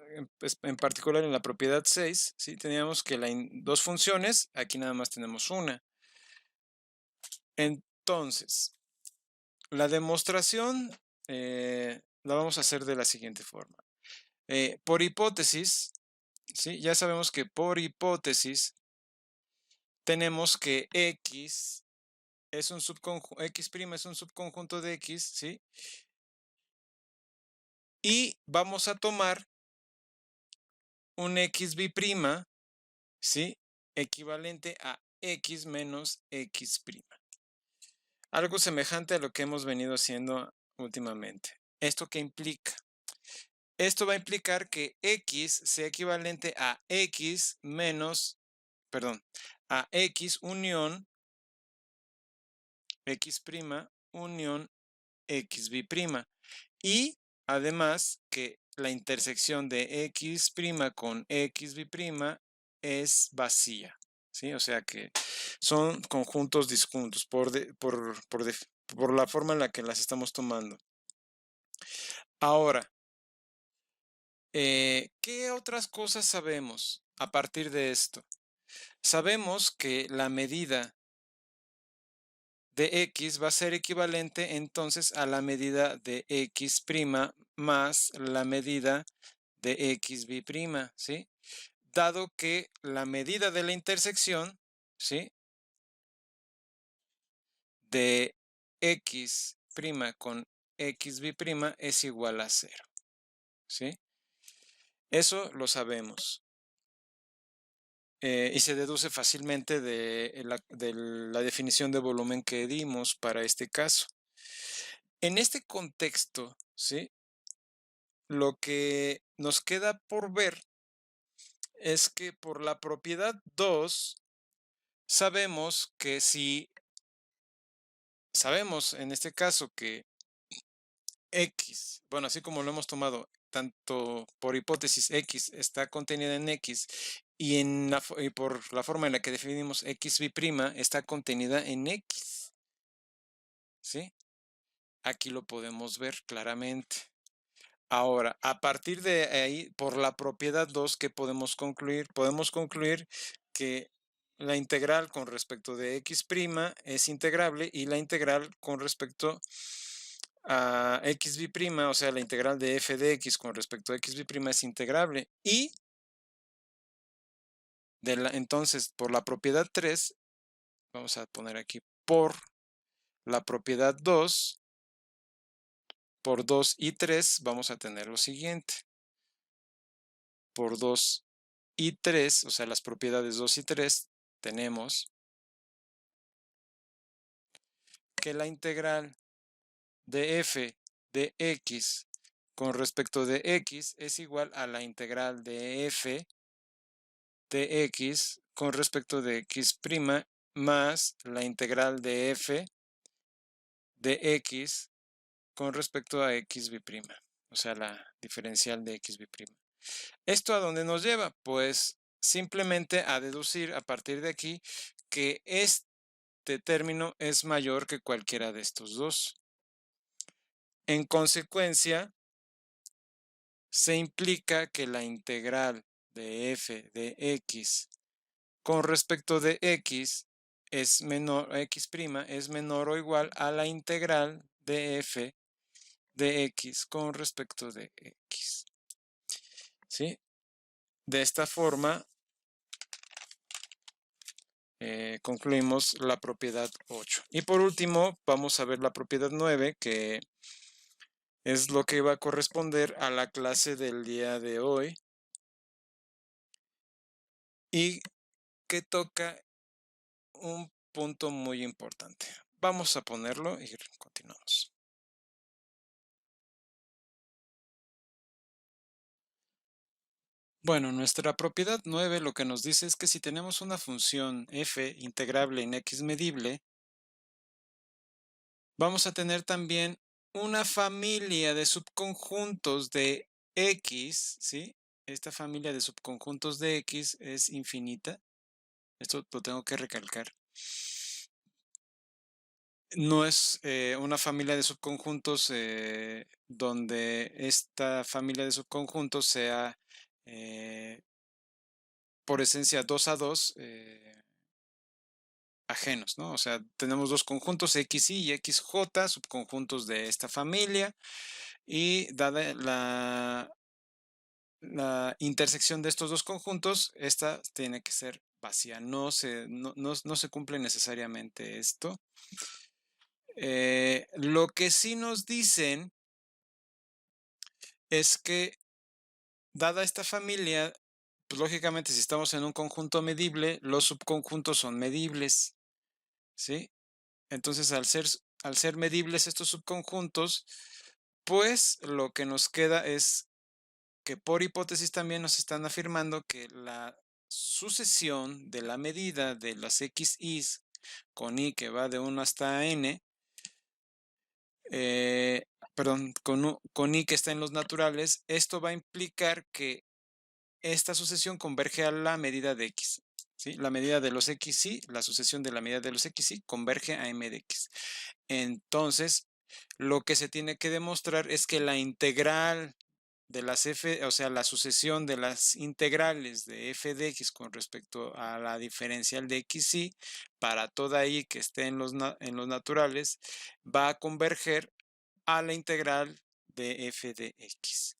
en particular en la propiedad 6, ¿sí? Teníamos que dos funciones, aquí nada más tenemos una. Entonces, la demostración la vamos a hacer de la siguiente forma. Por hipótesis, ¿sí? Ya sabemos que por hipótesis tenemos que x es un subconjunto, x' es un subconjunto de x, ¿sí? Y vamos a tomar un xb', ¿sí? Equivalente a x menos x'. Algo semejante a lo que hemos venido haciendo últimamente. ¿Esto qué implica? Esto va a implicar que x sea equivalente a x menos, perdón, a x unión x' unión xb'. Y además que la intersección de x' con xb' es vacía. ¿sí? O sea que son conjuntos disjuntos por la forma en la que las estamos tomando. Ahora, ¿qué otras cosas sabemos a partir de esto? Sabemos que la medida de x va a ser equivalente entonces a la medida de x' más la medida de x b', ¿sí? Dado que la medida de la intersección, ¿sí? De x' con x b' es igual a 0, ¿sí? Eso lo sabemos. Y se deduce fácilmente de la definición de volumen que dimos para este caso. En este contexto, ¿sí? Lo que nos queda por ver es que por la propiedad 2 sabemos que si sabemos en este caso que x, bueno, así como lo hemos tomado, tanto por hipótesis x está contenida en x y por la forma en la que definimos x b' está contenida en x, ¿sí? Aquí lo podemos ver claramente. Ahora, a partir de ahí, por la propiedad 2, ¿qué podemos concluir? Podemos concluir que la integral con respecto de x' es integrable y la integral con respecto a x b', o sea, la integral de f de x con respecto a x b' es integrable. Y entonces, por la propiedad 3, vamos a poner aquí por la propiedad 2, por 2 y 3, vamos a tener lo siguiente. Por 2 y 3, o sea, las propiedades 2 y 3, tenemos que la integral de f de x con respecto de x es igual a la integral de f de x con respecto de x' más la integral de f de x con respecto a x b', o sea, la diferencial de x b'. ¿Esto a dónde nos lleva? Pues simplemente a deducir a partir de aquí que este término es mayor que cualquiera de estos dos. En consecuencia, se implica que la integral de f de x con respecto de x es menor, x' es menor o igual a la integral de f de x con respecto de x. ¿Sí? De esta forma, concluimos la propiedad 8. Y por último, vamos a ver la propiedad 9, que es lo que va a corresponder a la clase del día de hoy y que toca un punto muy importante. Vamos a ponerlo y continuamos. Bueno, nuestra propiedad 9 lo que nos dice es que si tenemos una función f integrable en x medible, vamos a tener también una familia de subconjuntos de x, ¿sí? Esta familia de subconjuntos de x es infinita. Esto lo tengo que recalcar. No es una familia de subconjuntos donde esta familia de subconjuntos sea por esencia 2 a 2 ajenos, ¿no? O sea, tenemos dos conjuntos XY y XJ, subconjuntos de esta familia, y dada la intersección de estos dos conjuntos, esta tiene que ser vacía. No se cumple necesariamente esto. Lo que sí nos dicen es que, dada esta familia, pues lógicamente si estamos en un conjunto medible, los subconjuntos son medibles, ¿sí? Entonces, al ser medibles estos subconjuntos, pues lo que nos queda es que por hipótesis también nos están afirmando que la sucesión de la medida de las xy's con i que va de 1 hasta n, perdón, con i que está en los naturales, esto va a implicar que esta sucesión converge a la medida de x. ¿sí? La medida de los xy, la sucesión de la medida de los xy converge a m de x. Entonces, lo que se tiene que demostrar es que la integral de las f, o sea, la sucesión de las integrales de f de x con respecto a la diferencial de xy para toda y que esté en los naturales va a converger a la integral de f de x.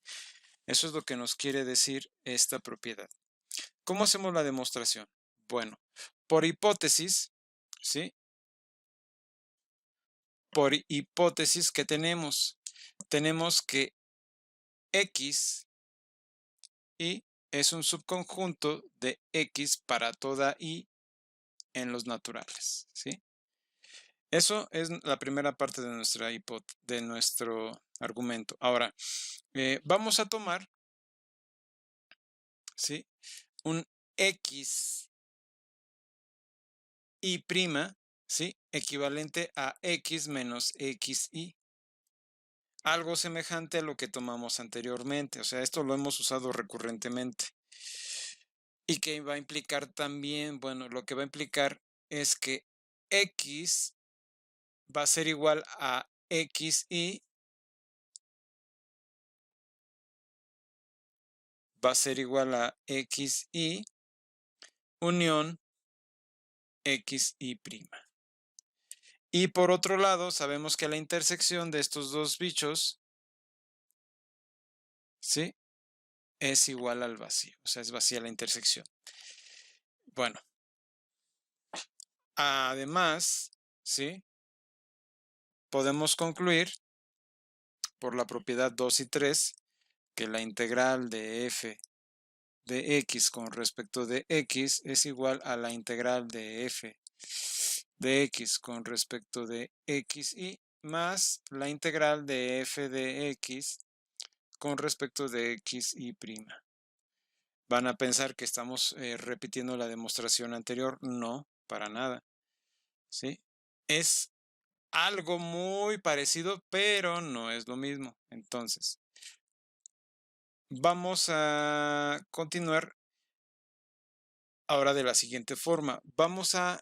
Eso es lo que nos quiere decir esta propiedad. ¿Cómo hacemos la demostración? Bueno, por hipótesis, ¿sí? Por hipótesis que tenemos que x y es un subconjunto de x para toda y en los naturales, ¿sí? Eso es la primera parte de nuestro argumento. Ahora, vamos a tomar, ¿sí? Un x y prima, ¿sí? Equivalente a x menos xy. Algo semejante a lo que tomamos anteriormente. O sea, esto lo hemos usado recurrentemente. Y que va a implicar también, bueno, lo que va a implicar es que x va a ser igual a xy, va a ser igual a xy unión xy prima. Y por otro lado, sabemos que la intersección de estos dos bichos, ¿sí? Es igual al vacío, o sea, es vacía la intersección. Bueno, además, ¿sí? Podemos concluir por la propiedad 2 y 3 que la integral de f de x con respecto de x es igual a la integral de f de x con respecto de xy más la integral de f de x con respecto de xy prima. Van a pensar que estamos repitiendo la demostración anterior. No, para nada. ¿Sí? Es algo muy parecido, pero no es lo mismo. Entonces, vamos a continuar ahora de la siguiente forma. Vamos a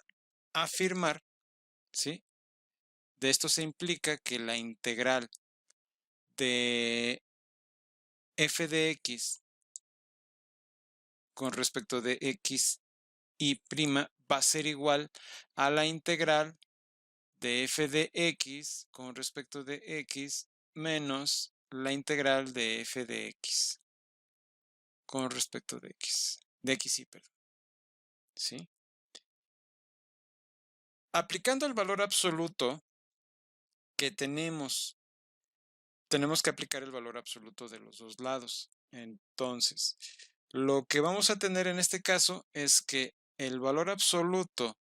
afirmar, ¿sí? De esto se implica que la integral de f de x con respecto de x y prima va a ser igual a la integral de f de x con respecto de x menos la integral de f de x con respecto de xy, perdón. ¿Sí? Aplicando el valor absoluto que tenemos que aplicar el valor absoluto de los dos lados. Entonces, lo que vamos a tener en este caso es que el valor absoluto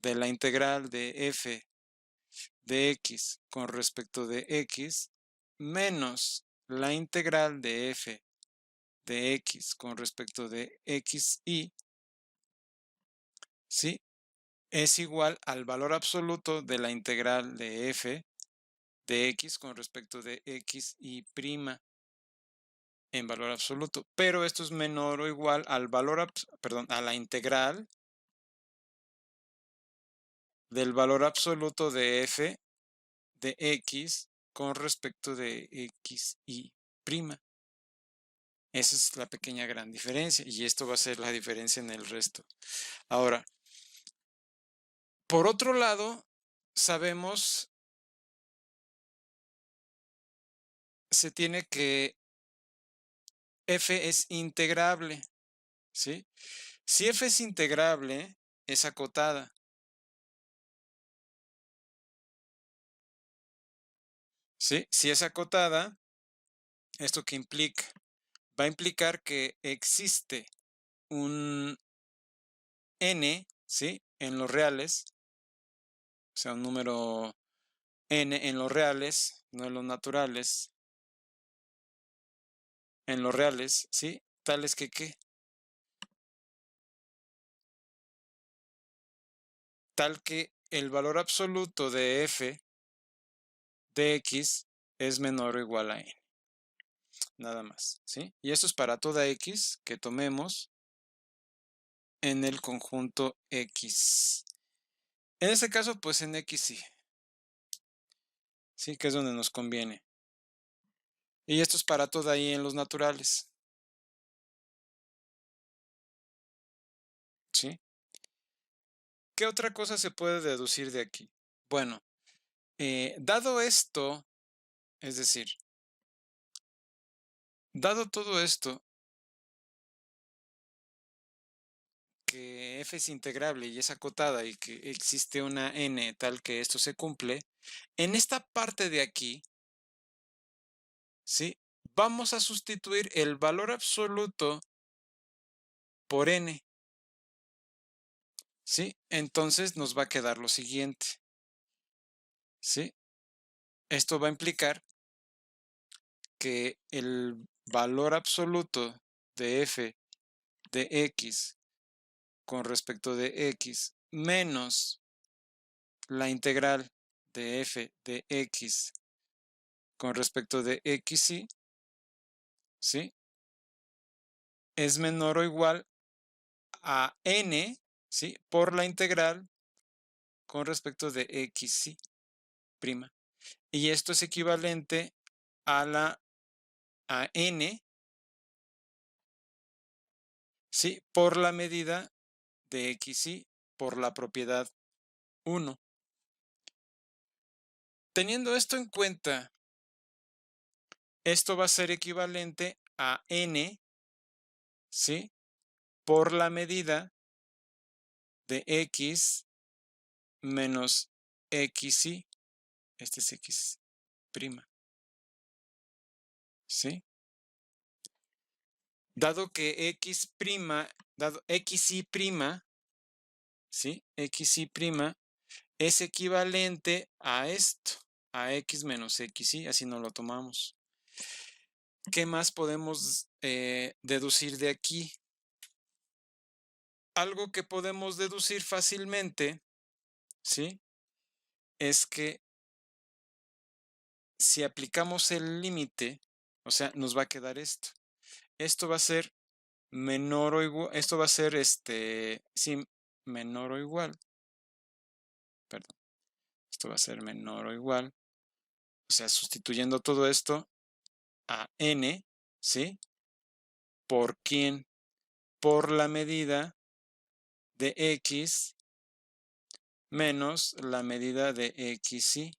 de la integral de f de x con respecto de x menos la integral de f de x con respecto de xy, ¿sí? Es igual al valor absoluto de la integral de f de x con respecto de xy prima en valor absoluto, pero esto es menor o igual al valor, perdón, a la integral del valor absoluto de f de x con respecto de xy prima. Esa es la pequeña gran diferencia y esto va a ser la diferencia en el resto. Ahora, por otro lado, sabemos, se tiene que f es integrable, ¿sí? Si f es integrable, es acotada. ¿Sí? Si es acotada, ¿esto qué implica? Va a implicar que existe un n, ¿sí? En los reales, o sea, un número n en los reales, no en los naturales, en los reales, ¿sí? Tales que ¿qué? Tal que el valor absoluto de f de x es menor o igual a n. Nada más, ¿sí? Y esto es para toda x que tomemos en el conjunto X. En este caso, pues en X sí. Sí, que es donde nos conviene. Y esto es para todo ahí en los naturales. ¿Sí? ¿Qué otra cosa se puede deducir de aquí? Bueno, dado esto, es decir, dado todo esto, que f es integrable y es acotada y que existe una n tal que esto se cumple, en esta parte de aquí, ¿sí? Vamos a sustituir el valor absoluto por n, ¿sí? Entonces nos va a quedar lo siguiente, ¿sí? Esto va a implicar que el valor absoluto de f de x con respecto de x menos la integral de f de x con respecto de xy, ¿sí? Es menor o igual a n, ¿sí? Por la integral con respecto de xy prima. Y esto es equivalente a n, ¿sí? Por la medida de xy por la propiedad 1. Teniendo esto en cuenta, esto va a ser equivalente a n, ¿sí? Por la medida de x menos xy. Este es x prima, ¿sí? Dado que x prima, dado xy prima, ¿sí? Xy prima es equivalente a esto, a x menos xy, así no lo tomamos. ¿Qué más podemos deducir de aquí? Algo que podemos deducir fácilmente, ¿sí? Es que si aplicamos el límite, o sea, nos va a quedar esto. Esto va a ser menor o igual, esto va a ser sí, menor o igual, perdón, esto va a ser menor o igual, o sea, sustituyendo todo esto a n, ¿sí? ¿Por quién? Por la medida de x menos la medida de xy.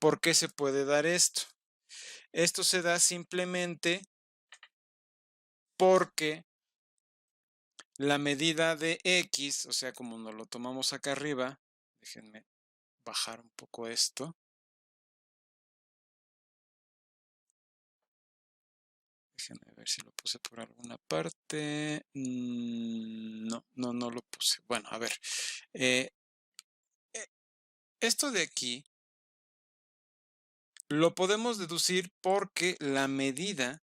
¿Por qué se puede dar esto? Esto se da simplemente porque la medida de x, o sea, como nos lo tomamos acá arriba, déjenme bajar un poco esto. Déjenme ver si lo puse por alguna parte. No, no lo puse. Bueno, a ver. Eh, eh, esto de aquí lo podemos deducir porque la medida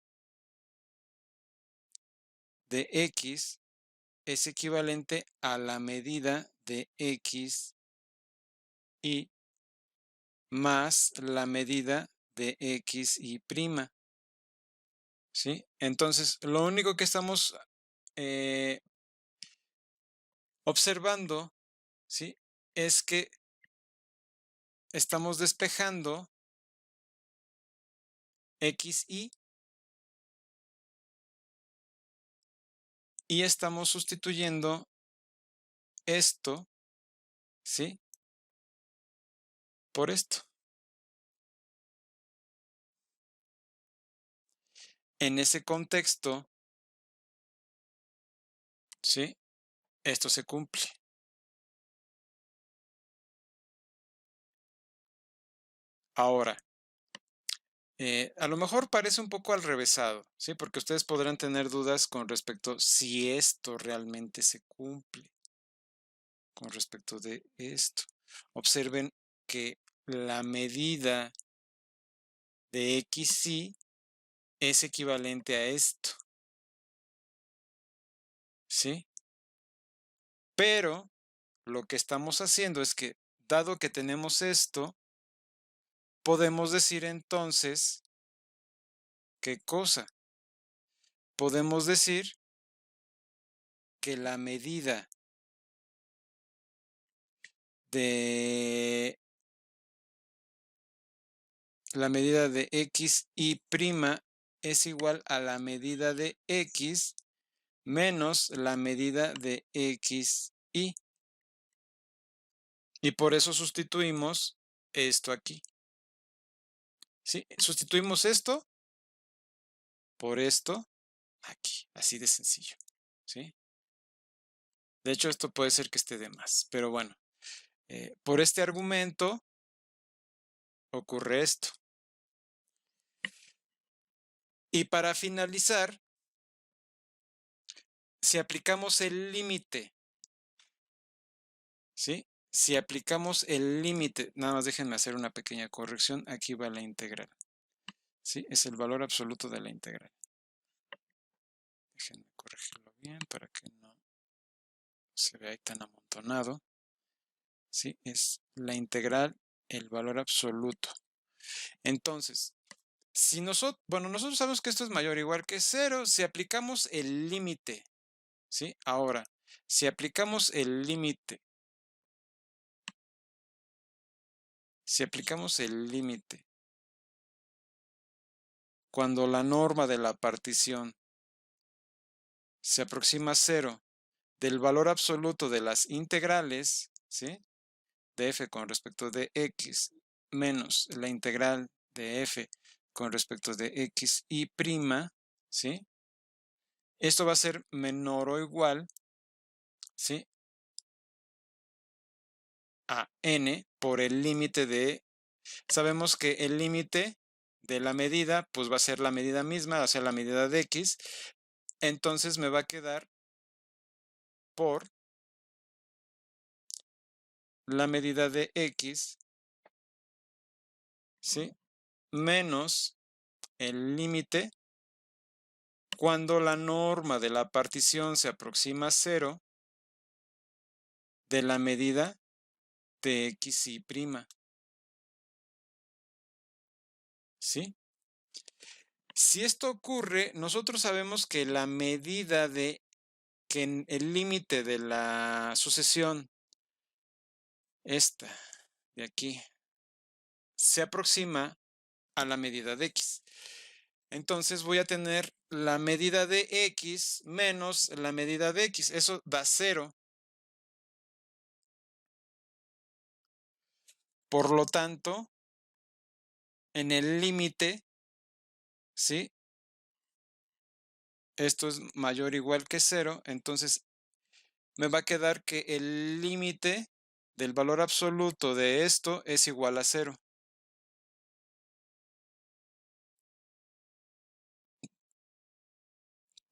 de x es equivalente a la medida de x y más la medida de x y prima. ¿Sí? Entonces, lo único que estamos observando, ¿sí? Es que estamos despejando xy y estamos sustituyendo esto, ¿sí? Por esto. En ese contexto, ¿sí? Esto se cumple. Ahora, a lo mejor parece un poco al revésado, ¿sí? Porque ustedes podrán tener dudas con respecto si esto realmente se cumple con respecto de esto. Observen que la medida de xy es equivalente a esto, ¿sí? Pero lo que estamos haciendo es que, dado que tenemos esto, podemos decir entonces, ¿qué cosa? Podemos decir que la medida de x y' es igual a la medida de x menos la medida de x y. Y por eso sustituimos esto aquí. ¿Sí? Sustituimos esto por esto aquí, así de sencillo. ¿Sí? De hecho, esto puede ser que esté de más, pero bueno, por este argumento ocurre esto. Y para finalizar, si aplicamos el límite, ¿sí? Si aplicamos el límite, nada más déjenme hacer una pequeña corrección, aquí va la integral, ¿sí? Es el valor absoluto de la integral. Déjenme corregirlo bien para que no se vea ahí tan amontonado, ¿sí? Es la integral, el valor absoluto. Entonces, si nosotros, bueno, nosotros sabemos que esto es mayor o igual que 0, si aplicamos el límite, ¿sí? Ahora, si aplicamos el límite, cuando la norma de la partición se aproxima a 0 del valor absoluto de las integrales, ¿sí? De f con respecto de x menos la integral de f con respecto de x y prima, ¿sí? Esto va a ser menor o igual, ¿sí? A n por el límite de, sabemos que el límite de la medida, pues va a ser la medida misma, o sea, la medida de x, entonces me va a quedar por la medida de x, ¿sí? Menos el límite cuando la norma de la partición se aproxima a 0 de la medida de x y prima, ¿sí? Si esto ocurre, nosotros sabemos que la medida de que el límite de la sucesión, esta de aquí, se aproxima a la medida de x. Entonces voy a tener la medida de x menos la medida de x. Eso da 0. Por lo tanto, en el límite, ¿sí? Esto es mayor o igual que 0. Entonces me va a quedar que el límite del valor absoluto de esto es igual a 0.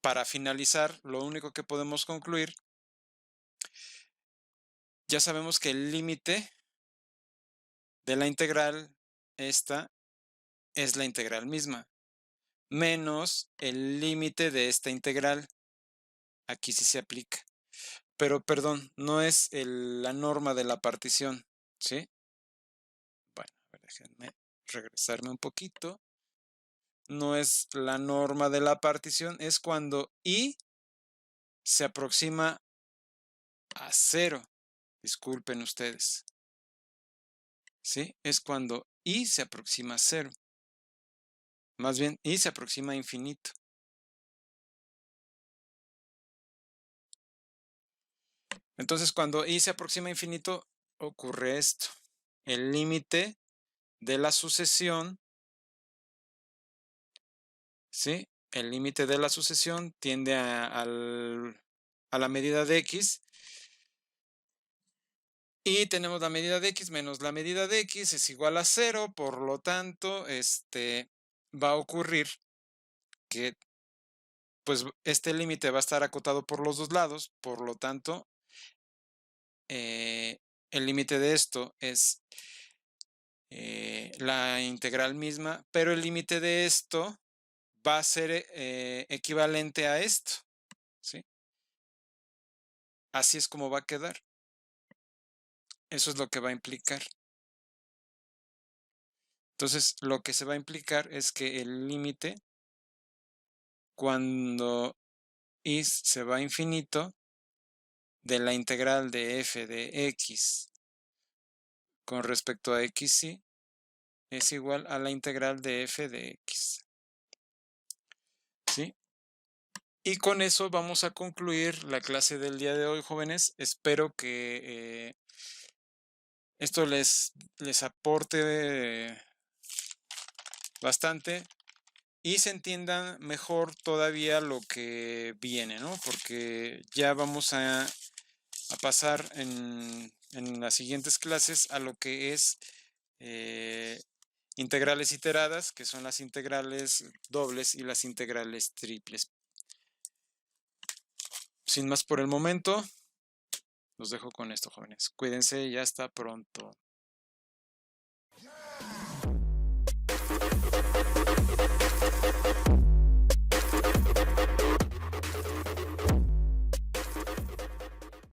Para finalizar, lo único que podemos concluir, ya sabemos que el límite de la integral, esta, es la integral misma, menos el límite de esta integral. Aquí sí se aplica. Pero, perdón, no es la norma de la partición, ¿sí? Bueno, a ver, déjenme regresarme un poquito. No es la norma de la partición, es cuando y se aproxima a 0. Disculpen ustedes. ¿Sí? Es cuando y se aproxima a 0. Más bien, y se aproxima a infinito. Entonces, cuando y se aproxima a infinito, ocurre esto. El límite de la sucesión, ¿sí? El límite de la sucesión tiende a la medida de x. Y tenemos la medida de x menos la medida de x es igual a 0. Por lo tanto, va a ocurrir que pues este límite va a estar acotado por los dos lados. Por lo tanto, el límite de esto es la integral misma, pero el límite de esto va a ser equivalente a esto, ¿sí? Así es como va a quedar. Eso es lo que va a implicar. Entonces, lo que se va a implicar es que el límite, cuando y se va a infinito, de la integral de f de x con respecto a xy es igual a la integral de f de x. ¿Sí? Y con eso vamos a concluir la clase del día de hoy, jóvenes. Espero que esto les aporte bastante y se entiendan mejor todavía lo que viene, ¿no? Porque ya vamos a pasar en las siguientes clases a lo que es integrales iteradas, que son las integrales dobles y las integrales triples. Sin más por el momento, los dejo con esto, jóvenes. Cuídense y hasta pronto.